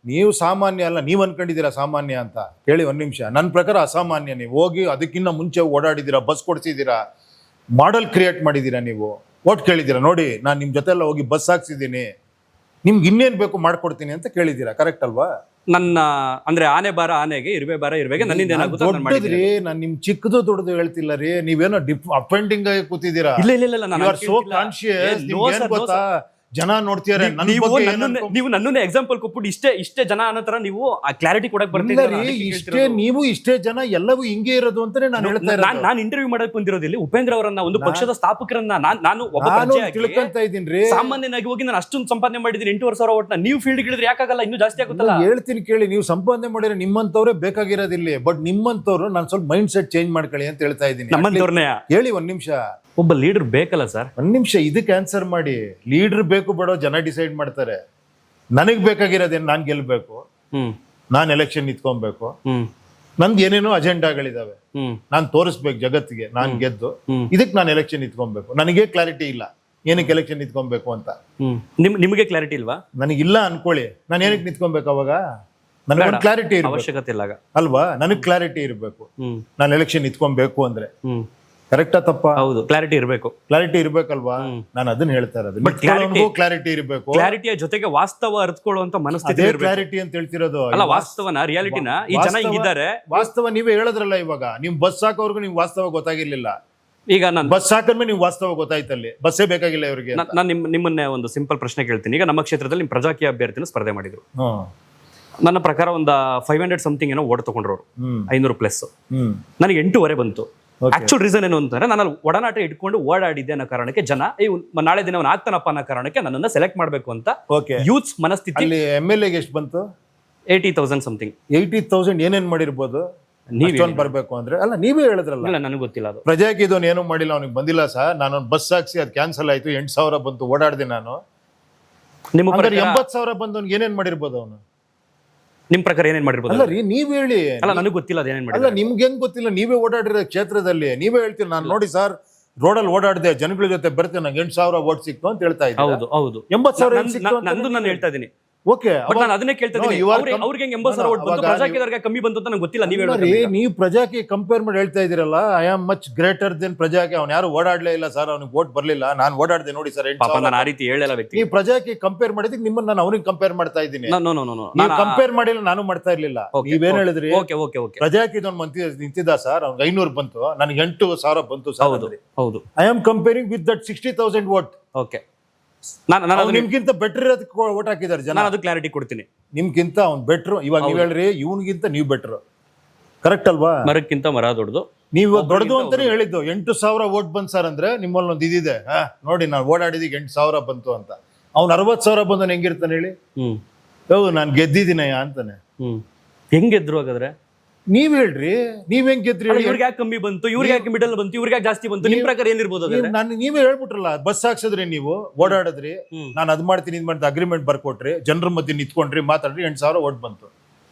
ನೀವು ಸಾಮಾನ್ಯ ಅಲ್ಲ, ನೀವ್ ಅನ್ಕೊಂಡಿದ್ದೀರಾ ಸಾಮಾನ್ಯ ಅಂತ. ಕೇಳಿ ಒಂದ್ ನಿಮಿಷ, ನನ್ನ ಪ್ರಕಾರ ಅಸಾಮಾನ್ಯ. ನೀವು ಹೋಗಿ ಅದಕ್ಕಿಂತ ಮುಂಚೆ ಓಡಾಡಿದ್ದೀರಾ, ಬಸ್ ಕೊಡ್ಸಿದ್ದೀರಾ, ಮಾಡೆಲ್ ಕ್ರಿಯೇಟ್ ಮಾಡಿದ್ದೀರಾ, ನೀವು ಓಟ್ ಕೇಳಿದ್ದೀರಾ. ನೋಡಿ, ನಾನು ನಿಮ್ ಜೊತೆ ಎಲ್ಲ ಹೋಗಿ ಬಸ್ ಹಾಕ್ಸಿದ್ದೀನಿ, ನಿಮ್ಗೆ ಇನ್ನೇನ್ ಬೇಕು ಮಾಡ್ಕೊಡ್ತೀನಿ ಅಂತ ಕೇಳಿದ್ದೀರಾ. ಕರೆಕ್ಟ್ ಅಲ್ವಾ? ನನ್ನ ಅಂದ್ರೆ ಆನೆ ಬಾರ ಆನೆಗೆ, ಇರುವೆ ಬಾರ ಇರುವೆಗೆ, ನನ್ನಿಂದ ಏನಾಗುತ್ತೆ ದೊಡ್ಡದ್ರಿ. ನಾನು ನಿಮ್ ಚಿಕ್ಕದು ದೊಡ್ಡದು ಹೇಳ್ತಿಲ್ಲ ರೀ. ನೀವೇನೋ ಅಪೆಂಡಿಂಗ್ ಆಗಿ ಕೂತಿದ್ದೀರಾ. ಇಲ್ಲ, ಸೋ ಕಾನ್ಶಿಯಸ್. ಗೊತ್ತಾ, ಜನ ನೋಡ್ತಿದಾರೆ. ನೀವು ನನ್ನನ್ನೇ ಎಕ್ಸಾಂಪಲ್ ಕೊಟ್ಬಿಟ್ಟು ಇಷ್ಟೇ ಜನ ಅನ್ನೋ ತರ ನೀವು ಆ ಕ್ಲಾರಿಟಿ ಕೊಡಕ್ ಬರ್ತೀರಿ. ಇಷ್ಟೇ ಜನ ಎಲ್ಲವೂ ಹಿಂಗೆ ಇರೋದು ಅಂತಾನೆ ನಾನು ಹೇಳ್ತಾ ಇರೋದು. ನಾನು ಇಂಟರ್ವ್ಯೂ ಮಾಡಕ್ ಬಂದಿರೋದಿಲ್ಲ ಉಪೇಂದ್ರ ಅವರನ್ನ, ಒಂದು ಪಕ್ಷದ ಸ್ಥಾಪಕರನ್ನ. ನಾನು ತಿಳ್ಕೊಂತ ಇದ್ದೀನಿ. ಸಾಮಾನ್ಯನಾಗಿ ಹೋಗಿ ನಾನು ಅಷ್ಟೊಂದು ಸಂಪಾದನೆ ಮಾಡಿದ್ದೀನಿ, 8,000 ಓಟ್ನ. ನೀವು ಫೀಲ್ಡ್ ಇಳಿದ್ರೆ ಯಾಕಾಗಲ್ಲ? ಇನ್ನೂ ಜಾಸ್ತಿ ಆಗುತ್ತಲ್ಲ. ಹೇಳ್ತೀನಿ ಕೇಳಿ, ನೀವು ಸಂಪಾದನೆ ಮಾಡಿದ್ರೆ ನಿಮ್ಮಂತವ್ರೆ ಬೇಕಾಗಿರೋದಿಲ್ಲ. ಬಟ್ ನಿಮ್ಮಂತವ್ರು ನಾನು ಸ್ವಲ್ಪ ಮೈಂಡ್ ಸೆಟ್ ಚೇಂಜ್ ಮಾಡ್ಕೊಳ್ಳಿ ಅಂತ ಹೇಳ್ತಾ ಇದ್ದೀನಿ. ನಮ್ಮಂತವ್ರನ್ನೇ ಹೇಳಿ. ಒಂದ್ ನಿಮಿಷ, ಒಬ್ಬ ಲೀಡರ್ ಬೇಕಲ್ಲ ಸರ್? ಒಂದ್ ನಿಮಿಷ, ಇದಕ್ಕೆ ಆನ್ಸರ್ ಮಾಡಿ. ಲೀಡರ್ ಬೇಕು ಬೇಡೋ ಜನ ಡಿಸೈಡ್ ಮಾಡ್ತಾರೆ. ನನಗ್ ಬೇಕಾಗಿರೋದೇನು? ನಾನ್ ಗೆಲ್ಬೇಕು, ನಾನ್ ಎಲೆಕ್ಷನ್ ನಿಂತ್ಕೊಬೇಕು, ನಂದು ಏನೇನೋ ಅಜೆಂಡಾಗಳಿದಾವೆ, ನಾನ್ ತೋರಿಸ್ಬೇಕು ಜಗತ್ತಿಗೆ ನಾನ್ ಗೆದ್ದು. ಇದಕ್ಕೆ ನಾನು ಎಲೆಕ್ಷನ್ ನಿಂತ್ಕೊಬೇಕು. ನನಗೆ ಕ್ಲಾರಿಟಿ ಇಲ್ಲ ಏನಕ್ಕೆ ಎಲೆಕ್ಷನ್ ನಿಂತ್ಕೊಬೇಕು ಅಂತ. ನಿಮಗೆ ಕ್ಲಾರಿಟಿ ಇಲ್ವಾ? ನನಗಿಲ್ಲ ಅನ್ಕೊಳ್ಳಿ, ನಾನು ಏನಕ್ಕೆ ನಿಂತ್ಕೊಬೇಕು ಅವಾಗ? ನನಗೆ ಕ್ಲಾರಿಟಿ ಅವಶ್ಯಕತೆ ಇಲ್ಲ ಅಲ್ವಾ? ನನಗ್ ಕ್ಲಾರಿಟಿ ಇರಬೇಕು. ನಾನು ಎಲೆಕ್ಷನ್ ನಿಂತ್ಕೊಬೇಕು ಅಂದ್ರೆ ಕರೆಕ್ಟಾ ತಪ್ಪಾ? ಹೌದು, ಕ್ಲಾರಿಟಿ ಇರಬೇಕು. ಕ್ಲಾರಿಟಿ ಇರ್ಬೇಕಲ್ವಾ? ನಾನು ಅದನ್ನ ಹೇಳ್ತಾ ಇರೋದು. ಕ್ಲಾರಿಟಿ ಇರಬೇಕು. ಕ್ಲಾರಿಟಿಯ ಜೊತೆಗೆ ವಾಸ್ತವ ಅರ್ಥಕೊಳ್ಳುವಂತ ಮನಸ್ಥಿತಿ. ಕ್ಲಾರಿಟಿ ಅಂತ ಹೇಳ್ತಿರೋದು ಅಲ್ಲ, ವಾಸ್ತವನ, ರಿಯಾಲಿಟಿನ. ಈ ಜನ ಹಿಂಗಿದ್ದಾರೆ. ವಾಸ್ತವ ನೀವೇ ಹೇಳದ್ರಲ್ಲ ಇವಾಗ. ನೀವು ಬಸ್ ಹಾಕೋರ್ಗು ನಿಮ್ಗೆ ವಾಸ್ತವ ಗೊತ್ತಾಗಿರ್ಲಿಲ್ಲ. ಈಗ ನಾನು ಬಸ್ ಹಾಕಿದ್ಮೇಲೆ ನೀವು ವಾಸ್ತವ ಗೊತ್ತಾಯ್ತಲ್ಲಿ. ಬಸ್ಸೇ ಬೇಕಾಗಿಲ್ಲ ಇವರಿಗೆ. ನಾನು ನಿಮ್ಮನ್ನೇ ಒಂದು ಸಿಂಪಲ್ ಪ್ರಶ್ನೆ ಕೇಳ್ತೀನಿ. ಈಗ ನಮ್ಮ ಕ್ಷೇತ್ರದಲ್ಲಿ ನಿಮ್ಮ ಪ್ರಜಾಕೀಯ ಅಭ್ಯರ್ಥಿನ ಸ್ಪರ್ಧೆ ಮಾಡಿದ್ರು. ನನ್ನ ಪ್ರಕಾರ ಒಂದು 500 ಸಮಥಿಂಗ್ ಏನೋ ಓಟ್ ತಗೊಂಡ್ರು, 500+. ನನಗೆ 8.5 ಬಂತು. ಆಕ್ಚುಲ್ ರೀಸನ್ ಏನು ಅಂತಾರೆ, ನಾನು ಒಡನಾಟ ಇಟ್ಕೊಂಡು ಓಡಾಡಿದ್ದೆ ಅನ್ನೋ ಕಾರಣಕ್ಕೆ ಜನ ನಾಳೆ ದಿನ ಅವನು ಆಗ್ತಾನಪ್ಪ ಅನ್ನೋ ಕಾರಣಕ್ಕೆ ನನ್ನನ್ನ ಸೆಲೆಕ್ಟ್ ಮಾಡ್ಬೇಕು ಅಂತ ಯೂತ್ಸ್ ಮನಸ್ಥಿತಿ. MLA ಗೆ ಎಷ್ಟು ಬಂತು? 80,000 ಸಮಥಿಂಗ್. 80,000 ಏನೇನ್ ಮಾಡಿರ್ಬೋದು? ನೀವೇನ್ ಬರ್ಬೇಕು ಅಂದ್ರೆ? ಅಲ್ಲ, ನೀವೇ ಹೇಳಿದ್ರಲ್ಲ. ಇಲ್ಲ, ನನಗೆ ಗೊತ್ತಿಲ್ಲ ಅದು. ಪ್ರಜಾಕಿ ಇದೊಂದು ಏನೋ ಮಾಡಿಲ್ಲ, ಅವ್ನಿಗೆ ಬಂದಿಲ್ಲ ಸರ್. ನಾನು ಬಸ್ ಹಾಕ್ಸಿ ಅದು ಕ್ಯಾನ್ಸಲ್ ಆಯ್ತು, 8,000 ಬಂತು, ಓಡಾಡ್ದೆ ನಾನು. ನಿಮ್ಮ 80,000 ಬಂದವನ್ಗೆ ಏನೇನ್ ಮಾಡಿರ್ಬೋದು ಅವನು? ನಿಮ್ ಪ್ರಕಾರ ಏನೇನ್ ಮಾಡಿರ್ಬೋದು? ಅಲ್ಲ ರೀ, ನೀವ್ ಹೇಳಿ. ಅಲ್ಲ, ನನಗೆ ಗೊತ್ತಿಲ್ಲ ಅದೇನೇನ್ ಮಾಡಿ. ಅಲ್ಲ, ನಿಮ್ಗೆ ಹೆಂಗ್ ಗೊತ್ತಿಲ್ಲ? ನೀವೇ ಓಡಾಡಿರೋ ಕ್ಷೇತ್ರದಲ್ಲಿ ನೀವೇ ಹೇಳ್ತೀರಿ. ನಾನು ನೋಡಿ ಸರ್, ರೋಡಲ್ಲಿ ಓಡಾಡಿದೆ, ಜನಗಳ ಜೊತೆ ಬರ್ತೇನೆ, ನಂಗೆ 8,000 ಓಟ್ ಸಿಕ್ತು ಅಂತ ಹೇಳ್ತಾ ಇದ್ದೀನಿ. ಹೌದು ಹೌದು. 80,000 ನಂದು ನಾನು ಹೇಳ್ತಾ ಇದ್ದೀನಿ. ಓಕೆ, ನಾನು ಅದನ್ನೇ ಕೇಳ್ತಾ ಇದ್ದೀನಿ. ಅವ್ರಿಗೆ 80,000 ಓಟ್ ಬಂತು, ಪ್ರಜಾಕೀಯದವರಿಗೆ ಕಮ್ಮಿ ಬಂತು ಅಂತ ನಂಗೆ ಗೊತ್ತಿಲ್ಲ. ನೀವು ಪ್ರಜಾಕಿ ಕಂಪೇರ್ ಮಾಡಿ ಹೇಳ್ತಾ ಇದೀರಲ್ಲ. I am much greater than ಪ್ರಜಾಕಿ. ಅವ್ನು ಯಾರು ಓಡಾಡ್ಲೇ ಇಲ್ಲ ಸರ್, ಅವ್ನಿಗೆ ಓಟ್ ಬರ್ಲಿಲ್ಲ, ನಾನು ಓಡಾಡ್ದೆ ನೋಡಿ ಸರ್. ನಾನು ಆ ರೀತಿ ಹೇಳಲ್ಲ ವ್ಯಕ್ತಿ. ನೀವು ಪ್ರಜಾಕಿ ಕಂಪೇರ್ ಮಾಡಿದಕ್ಕೆ ನಿಮ್ಮನ್ನ ನಾನು ಅವ್ನಿಗೆ ಕಂಪೇರ್ ಮಾಡ್ತಾ ಇದ್ದೀನಿ. ನೀವು ಕಂಪೇರ್ ಮಾಡಿಲ್ಲ, ನಾನು ಮಾಡ್ತಾ ಇರ್ಲಿಲ್ಲ. ನೀವೇನ್ ಹೇಳಿದ್ರಿ? ಪ್ರಜಾಕಿ ನಿಂತಿದ್ದ ಸರ್, ಅವ್ನಿಗೆ 500 ಬಂತು, ನನಗೆ 8,000 ಬಂತು ಸರ್. ಹೌದು. I am comparing with that 60,000 vote. Okay, ನಿಮ್ಗಿಂತ ಬೆಟರ್ ಇರೋದಕ್ಕೆ ಓಟ್ ಹಾಕಿದಾರೆ ಜನ. ನಾನು ಅದು ಕ್ಲಾರಿಟಿ ಕೊಡ್ತೀನಿ. ನಿಮ್ಗಿಂತ ಅವ್ನು ಬೆಟ್ರು. ಇವಾಗ ನೀವ್ ಹೇಳ್ರಿ, ಇವನ್ಗಿಂತ ನೀವು ಬೆಟ್ರು. ಕರೆಕ್ಟ್ ಅಲ್ವಾ? ಮರಕ್ಕಿಂತ ಮರ ದೊಡ್ಡದು. ನೀವು ದೊಡ್ಡದು ಅಂತಾನೆ ಹೇಳಿದ್ದು. 8,000 ಓಟ್ ಬಂದ್ ಸರ್ ಅಂದ್ರೆ ನಿಮ್ಮಲ್ಲಿ ಒಂದು ಇದಿದೆ. ನೋಡಿ, ನಾನು ಓಡಾಡಿದೀಗ 8,000 ಬಂತು ಅಂತ. ಅವ್ನು 60,000 ಬಂದು ಹೆಂಗಿರ್ತಾನೆ ಹೇಳಿ? ಹೌದು, ನಾನು ಗೆದ್ದಿದ್ದೀನಯ ಅಂತಾನೆ. ಹೆಂಗ್ ಗೆದ್ರು ಹಾಗಾದ್ರೆ? ನೀವ್ ಹೇಳ್ರಿ, ನೀವ್ ಹೆಂಗ್ ಗೆದ್ರಿ? ಇವ್ರಿಗೆ ಯಾಕೆ ಕಮ್ಮಿ ಬಂತು, ಇವ್ರಿಗೆ ಯಾಕೆ ಮಿಡಲ್ ಬಂತು, ಇವ್ರಿಗೆ ಯಾಕೆ ಜಾಸ್ತಿ ಬಂತು? ನಿಮ್ ಪ್ರಕಾರ ಏನಿರ್ಬೋದು? ನೀವೇ ಹೇಳ್ಬಿಟ್ರಲ್ಲ, ಬಸ್ ಹಾಕ್ಸಿದ್ರಿ, ನೀವು ಓಡಾಡಿದ್ರಿ, ನಾನು ಅದ್ ಮಾಡ್ತೀನಿ ಇದ್ ಮಾಡ್ತೀನಿ ಅಗ್ರಿಮೆಂಟ್ ಬರ್ಕೊಟ್ರಿ, ಜನರ ಮಧ್ಯೆ ನಿಂತ್ಕೊಂಡ್ರಿ, ಮಾತಾಡ್ರಿ, 8,000 ಓಟ್ ಬಂತು.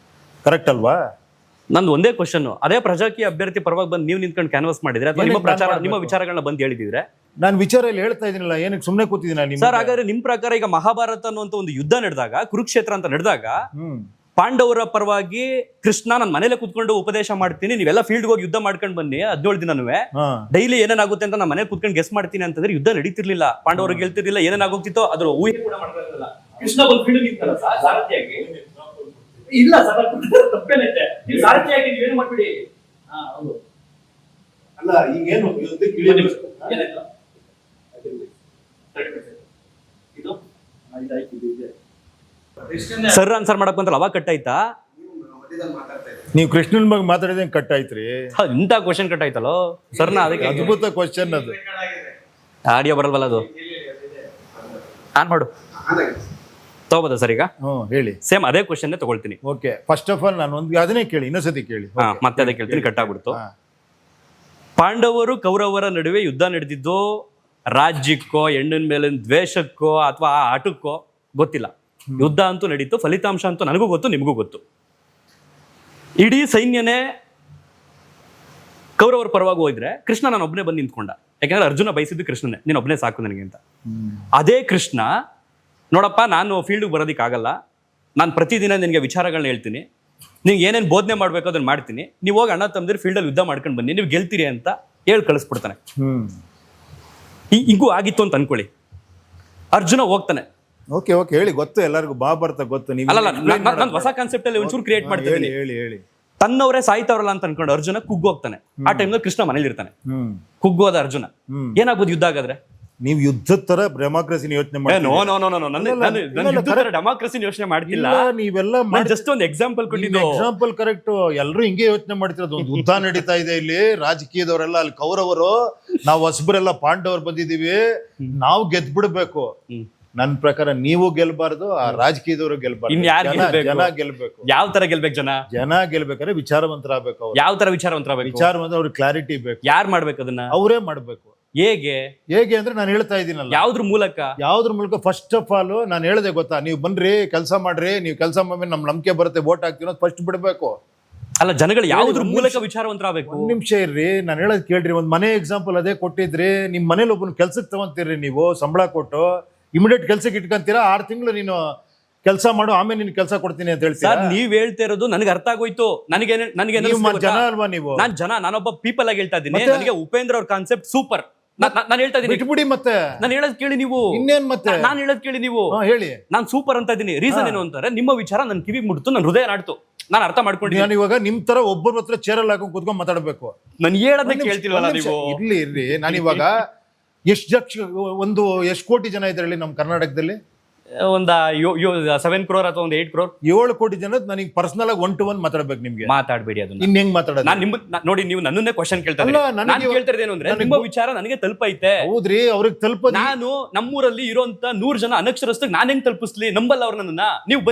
ಕರೆಕ್ಟ್ ಅಲ್ವಾ? ನಂದು ಒಂದೇ ಕ್ವಶನ್, ಅದೇ ಪ್ರಜಾಕೀಯ ಅಭ್ಯರ್ಥಿ ಪರವಾಗಿ ಬಂದು ನೀವು ನಿಂತ್ಕೊಂಡು ಕ್ಯಾನ್ವಾಸ್ ಮಾಡಿದ್ರೆ ಅಥವಾ ನಿಮ್ಮ ವಿಚಾರಗಳನ್ನ ಬಂದು ಹೇಳಿದಿದ್ರೆ? ನಾನು ವಿಚಾರ ಇಲ್ಲಿ ಹೇಳ್ತಾ ಇದೀನಲ್ಲ, ಏನಕ್ಕೆ ಸುಮ್ಮನೆ ಕೂತಿದ್ದೀನಿ ಸರ್? ಹಾಗಾದ್ರೆ ನಿಮ್ ಪ್ರಕಾರ ಈಗ ಮಹಾಭಾರತ ಅನ್ನುವಂತ ಒಂದು ಯುದ್ಧ ನಡೆದಾಗ, ಕುರುಕ್ಷೇತ್ರ ಅಂತ ನಡೆದಾಗ, ಪಾಂಡವರ ಪರವಾಗಿ ಕೃಷ್ಣ ನನ್ನ ಮನೇಲೆ ಕುತ್ಕೊಂಡು ಉಪದೇಶ ಮಾಡ್ತೀನಿ, ನೀವೆಲ್ಲ ಫೀಲ್ಡ್ ಹೋಗಿ ಯುದ್ಧ ಮಾಡ್ಕೊಂಡು ಬನ್ನಿ 17 ದಿನನೂ ಡೈಲಿ ಏನೇನಾಗುತ್ತೆ ಅಂತ ನಾನು ಮನೇಲಿ ಕುತ್ಕೊಂಡು ಗೆಸ್ ಮಾಡ್ತೀನಿ ಅಂತಂದ್ರೆ ಯುದ್ಧ ನಡೀತಿರ್ಲಿಲ್ಲ, ಪಾಂಡವರು ಗೆಲ್ತಿರ್ಲಿಲ್ಲ, ಏನೇನಾಗೋಗ್ತಿತ್ತೋ ಅದ್ರ ಊಹೆ ಕೂಡ ಮಾಡ್ತಿರಲಿಲ್ಲ. ಕೃಷ್ಣ ಬಂದು ಫೀಲ್ಡ್ ನಿಂತಲ್ಲ ಸಾರಥಿಯಾಗಿ. ಇಲ್ಲ ಸರ್, ತಪ್ಪೇನೈತೆ, ನೀವು ಸಾರಥಿಯಾಗಿ ನೀವೇನು ಮಾಡ್ಬಿಡಿ. ಅಲ್ಲ ಈಗೇನು ಸರ್ ಆನ್ಸರ್ ಮಾಡಕ್ ಬಂತಲ್ಲ ಅವಾಗ ಕಟ್ ಆಯ್ತಾ? ನೀವು ಕೃಷ್ಣನ್ ಬಗ್ಗೆ ಮಾತಾಡಿದ್ರೆ ಕಟ್ ಆಯ್ತ್ರಿ. ಇಂಥ ಕ್ವಶನ್ ಕಟ್ ಆಯ್ತಲ್ಲೋ ಸರ್ನ. ಅದಕ್ಕೆ ಅದ್ಭುತ ಕ್ವಶನ್ ಅದು. ಆಡಿಯೋ ಬರಲ್ವಲ್ಲ ಅದು. ಆನ್ ಮಾಡು. ತಗೋಬೋದಾ ಸರ್ ಈಗ? ಹೇಳಿ. ಸೇಮ್ ಅದೇ ಕ್ವಶನ್ ತಗೊಳ್ತೀನಿ. ಓಕೆ, ಫಸ್ಟ್ ಆಫ್ ಆಲ್ ನಾನು ಒಂದು ಅದನ್ನೇ ಕೇಳಿ, ಇನ್ನೊಂದ್ಸತಿ ಕೇಳಿ. ಮತ್ತೆ ಅದೇ ಕೇಳ್ತೀನಿ, ಕಟ್ ಆಗ್ಬಿಡ್ತು. ಪಾಂಡವರು ಕೌರವರ ನಡುವೆ ಯುದ್ಧ ನಡೆದಿದ್ದು ರಾಜ್ಯಕ್ಕೋ ಹೆಣ್ಣಿನ ಮೇಲಿನ ದ್ವೇಷಕ್ಕೋ ಅಥವಾ ಆ ಆಟಕ್ಕೋ ಗೊತ್ತಿಲ್ಲ. ಯುದ್ಧ ಅಂತೂ ನಡೀತು, ಫಲಿತಾಂಶ ಅಂತೂ ನನಗೂ ಗೊತ್ತು, ನಿಮಗೂ ಗೊತ್ತು. ಇಡೀ ಸೈನ್ಯನೇ ಕೌರವರ ಪರವಾಗಿ ಹೋದ್ರೆ ಕೃಷ್ಣ ನಾನು ಒಬ್ಬನೇ ಬಂದು ನಿಂತ್ಕೊಂಡ. ಯಾಕಂದ್ರೆ ಅರ್ಜುನ ಬಯಸಿದ್ದು ಕೃಷ್ಣನೇ, ನೀನು ಒಬ್ಬನೇ ಸಾಕು ನನಗೆ ಅಂತ. ಅದೇ ಕೃಷ್ಣ ನೋಡಪ್ಪ, ನಾನು ಫೀಲ್ಡ್ಗೆ ಬರೋದಕ್ಕಾಗಲ್ಲ, ನಾನು ಪ್ರತಿದಿನ ನಿನಗೆ ವಿಚಾರಗಳನ್ನ ಹೇಳ್ತೀನಿ, ನಿಮ್ಗೆ ಏನೇನು ಬೋಧನೆ ಮಾಡಬೇಕು ಅದನ್ನ ಮಾಡ್ತೀನಿ, ನೀವು ಹೋಗಿ ಅಣ್ಣ ತಮ್ಮದಿರು ಫೀಲ್ಡಲ್ಲಿ ಯುದ್ಧ ಮಾಡ್ಕೊಂಡು ಬನ್ನಿ, ನೀವು ಗೆಲ್ತೀರಿ ಅಂತ ಹೇಳಿ ಕಳಿಸ್ಬಿಡ್ತಾನೆ. ಹಿಂಗೂ ಆಗಿತ್ತು ಅಂತ ಅನ್ಕೊಳ್ಳಿ. ಅರ್ಜುನ ಹೋಗ್ತಾನೆ. ಓಕೆ ಓಕೆ, ಹೇಳಿ. ಗೊತ್ತು ಎಲ್ಲರಿಗೂ, ಮಹಾಭಾರತ ಗೊತ್ತು. ನೀವು ಅಲ್ಲ, ನಾನು ಹೊಸ ಕಾನ್ಸೆಪ್ಟ್ ಅಲ್ಲಿ ಒಂಚೂರು ಕ್ರಿಯೇಟ್ ಮಾಡ್ತೀನಿ. ಹೇಳಿ ಹೇಳಿ. ತನ್ನವರೇ ಸಾಯ್ತವ್ರಲ್ಲ ಅಂತ ಅನ್ಕೊಂಡು ಅರ್ಜುನ ಕುಗ್ಗೋಗ್ತಾನೆ. ಆ ಟೈಮ್ನಲ್ಲಿ ಕೃಷ್ಣ ಮನೇಲಿ ಇರ್ತಾನೆ. ಕುಗ್ಗೋದ ಅರ್ಜುನ ಏನಾಗ್ಬೋದು ಯುದ್ಧ ಆಗಿದ್ರೆ? ನೀವು ಯುದ್ಧದ ತರ ಡೆಮಾಕ್ರಸಿನ ಯೋಚನೆ ಮಾಡಿ. ಡೆಮಾಕ್ರಸಿನ ಯೋಚನೆ ಮಾಡ್ತಿಲ್ಲ. ನೀವೆಲ್ಲ ಜಸ್ಟ್ ಒಂದು ಎಕ್ಸಾಂಪಲ್ ಕೊಟ್ಟಿದ್ದು. Example correct. ಎಲ್ಲರೂ ಹಿಂಗೆ ಯೋಚನೆ ಮಾಡ್ತಿರೋದು. ಒಂದು ಯುದ್ಧ ನಡೀತಾ ಇದೆ ಇಲ್ಲಿ, ರಾಜಕೀಯದವರೆಲ್ಲ ಅಲ್ಲಿ ಕೌರವರು, ನಾವು ಹೊಸಬರೆಲ್ಲ ಪಾಂಡವರು ಬಂದಿದೀವಿ, ನಾವು ಗೆದ್ ಬಿಡ್ಬೇಕು. ನನ್ನ ಪ್ರಕಾರ ನೀವು ಗೆಲ್ಬಾರ್ದು, ಆ ರಾಜಕೀಯದವರು ಗೆಲ್ಬಾರ್ದು. ಜನ ಗೆಲ್ಬೇಕು. ಯಾವ ತರ ಗೆಲ್ಬೇಕು? ಜನ ಗೆಲ್ಬೇಕಾದ್ರೆ ವಿಚಾರವಂತರಾಗಬೇಕು. ಅವ್ರು ಯಾವ ತರ ವಿಚಾರವಂತರಾಗಬೇಕು? ವಿಚಾರವಂತ, ಅವ್ರಿಗೆ ಕ್ಲಾರಿಟಿ ಬೇಕು. ಯಾರು ಮಾಡ್ಬೇಕು ಅದನ್ನ? ಅವರೇ ಮಾಡ್ಬೇಕು. ಹೇಗೆ ಅಂದ್ರೆ ನಾನು ಹೇಳ್ತಾ ಇದ್ದೀನಲ್ಲ, ಯಾವ್ದ್ರ ಮೂಲಕ? ಫಸ್ಟ್ ಆಫ್ ಆಲ್ ನಾನು ಹೇಳ್ದೆ ಗೊತ್ತಾ, ನೀವು ಬನ್ರಿ ಕೆಲಸ ಮಾಡ್ರಿ, ನೀವು ಕೆಲಸ ಮಾಡಿ ನಮ್ ನಂಬಿಕೆ ಬರುತ್ತೆ, ವೋಟ್ ಹಾಕ್ತೀವಿ ಫಸ್ಟ್ ಬಿಡ್ಬೇಕು. ಅಲ್ಲ, ಜನಗಳು ಯಾವ್ದ್ರ ಮೂಲಕ ವಿಚಾರವಂತರಾಗಬೇಕು? ಒಂದ್ ನಿಮಿಷ ಇರ್ರಿ, ನಾನು ಹೇಳೋದ್ ಕೇಳ್ರಿ. ಒಂದ್ ಮನೆ ಎಕ್ಸಾಂಪಲ್ ಅದೇ ಕೊಟ್ಟಿದ್ರಿ. ನಿಮ್ ಮನೇಲಿ ಒಬ್ಬನ ಕೆಲ್ಸಕ್ಕೆ ತಗೊಂತೀರಿ, ನೀವು ಸಂಬಳ ಕೊಟ್ಟು ಇಮಿಡಿಯೇಟ್ ಕೆಲ್ಸಕ್ಕೆ ಇಟ್ಕೊಂತೀರಾ. 6 ತಿಂಗಳು ನೀನು ಕೆಲಸ ಮಾಡು, ಆಮೇಲೆ ನಿನ್ ಕೆಲಸ ಕೊಡ್ತೀನಿ ಅಂತ ಹೇಳ್ತೀರಾ. ನೀವ್ ಹೇಳ್ತಾ ಇರೋದು ನನಗೆ ಅರ್ಥ ಆಗೋಯ್ತು. ನನಗೆ ಜನ ಅಲ್ವಾ ನೀವು? ನಾನೊಬ್ಬ ಪೀಪಲ್ ಆಗಿ ಹೇಳ್ತಾ ಇದ್ದೀನಿ. ನನಗೆ ಉಪೇಂದ್ರ ಅವ್ರ ಕಾನ್ಸೆಪ್ಟ್ ಸೂಪರ್. ನಾನು ಹೇಳ್ತಾ ಇದ್ದೀನಿ, ಬಿಟ್ಬಿಡಿ. ಮತ್ತೆ ನಾನು ಹೇಳೋದ್ ಕೇಳಿ ನೀವು. ಇನ್ನೇನ್ ಮತ್ತೆ ನಾನು ಹೇಳೋದ್ ಕೇಳಿ ನೀವು. ಹೇಳಿ. ನಾನು ಸೂಪರ್ ಅಂತ ಇದ್ದೀನಿ. ರೀಸನ್ ಏನು ಅಂತಾರೆ, ನಿಮ್ಮ ವಿಚಾರ ನನ್ನ ಕಿವಿ ಮುಟ್ತು, ನನ್ನ ಹೃದಯ ನಾಡ್ತು, ನಾನು ಅರ್ಥ ಮಾಡ್ಕೊಂಡಿದ್ದೀನಿ. ನಾನು ಇವಾಗ ನಿಮ್ ತರ ಒಬ್ಬರ ಹತ್ರ ಚೇರಲ್ಲಿ ಹಾಕೊಂಡು ಕುತ್ಕೊಂಡ್ ಮಾತಾಡ್ಬೇಕು. ನಾನು ಹೇಳೋದನ್ನ ಕೇಳ್ತಿಲ್ವಲ್ಲ ನೀವು? ಇರ್ಲಿ. ನಾನಿವಾಗ ಎಷ್ಟು ಕೋಟಿ ಜನ ಇದ್ದಾರೆ ಹೇಳಿ ನಮ್ಮ ಕರ್ನಾಟಕದಲ್ಲಿ? ಒಂದ 7 crore ಅಥವಾ ಒಂದು 8 crore. 7 ಕೋಟಿ ಜನ ನನಗೆ ಪರ್ಸನಲ್ ಆಗಿ 1 to 1 ಮಾತಾಡ್ಬೇಕು. ನಿಮ್ಗೆ ಮಾತಾಡ್ಬೇಡಿ ಅದನ್ನ. ಇನ್ ಹೆಂಗ್ ಮಾತಾಡೋದು? ನೋಡಿ, ನೀವು ನನ್ನನ್ನೇ ಕ್ವಶನ್ ಕೇಳ್ತಾ ಇದ್ದೀರಿ. ನಾನು ಕೇಳ್ತಿರೋದೇನು ಅಂದ್ರೆ, ನಿಮ್ಮ ವಿಚಾರ ನನಗೆ ತಲುಪೈತೆ. ಹೌದ್ರಿ, ಅವ್ರಿಗೆ ತಲುಪ. ನಾನು ನಮ್ಮೂರಲ್ಲಿ ಇರುವಂತ 100 ಜನ ಅನಕ್ಷರಸ್ಥರಿಗೆ ನಾನು ಹೆಂಗ್ ತಲುಪಿಸ್ಲಿ? ನಂಬಲ್ಲ ಅವ್ರ ನನ್ನನ್ನ. ನೀವು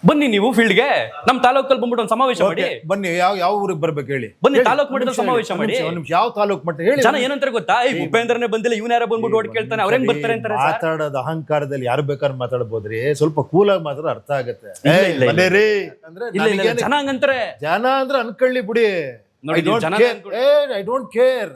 ಬನ್ನಿ ನೀವು ಫೀಲ್ಡ್ಗೆ. ನಮ್ ತಾಲೂಕಲ್ಲಿ ಬಂದ್ಬಿಟ್ಟು ಒಂದು ಸಮಾವೇಶ ಮಾಡಿ. ಬನ್ನಿ. ಯಾವ ಊರಿಗೆ ಬರ್ಬೇಕು ಹೇಳಿ? ಬನ್ನಿ, ತಾಲೂಕ್ ಮಟ್ಟದಲ್ಲಿ ಸಮಾವೇಶ ಮಾಡಿ. ಯಾವ ತಾಲೂಕ್ ಮಟ್ಟ ಹೇಳಿ? ಜನ ಏನಂತಾರೆ ಗೊತ್ತಾ? ಉಪೇಂದ್ರನೇ ಬಂದಿಲ್ಲ, ಇವ್ನ ಯಾರ ಬಂದ್ಬಿಟ್ಟು ಓಟ್ ಕೇಳ್ತಾನೆ, ಅವ್ರ ಹೆಂಗ್ ಬರ್ತಾರೆ ಅಂತಾರೆ. ಮಾತಾಡೋದು ಅಹಂಕಾರದಲ್ಲಿ ಯಾರು ಬೇಕಾದ್ರೆ ಮಾತಾಡ್ಬೋದ್ರಿ. ಸ್ವಲ್ಪ ಕೂಲ್ ಆಗಿ ಮಾತ್ರ ಅರ್ಥ ಆಗತ್ತೆ. ಜನ ಹಂಗಂತಾರೆ. ಜನ ಅಂದ್ರೆ ಅನ್ಕೊಳ್ಳಿ ಬಿಡಿ. I don't care.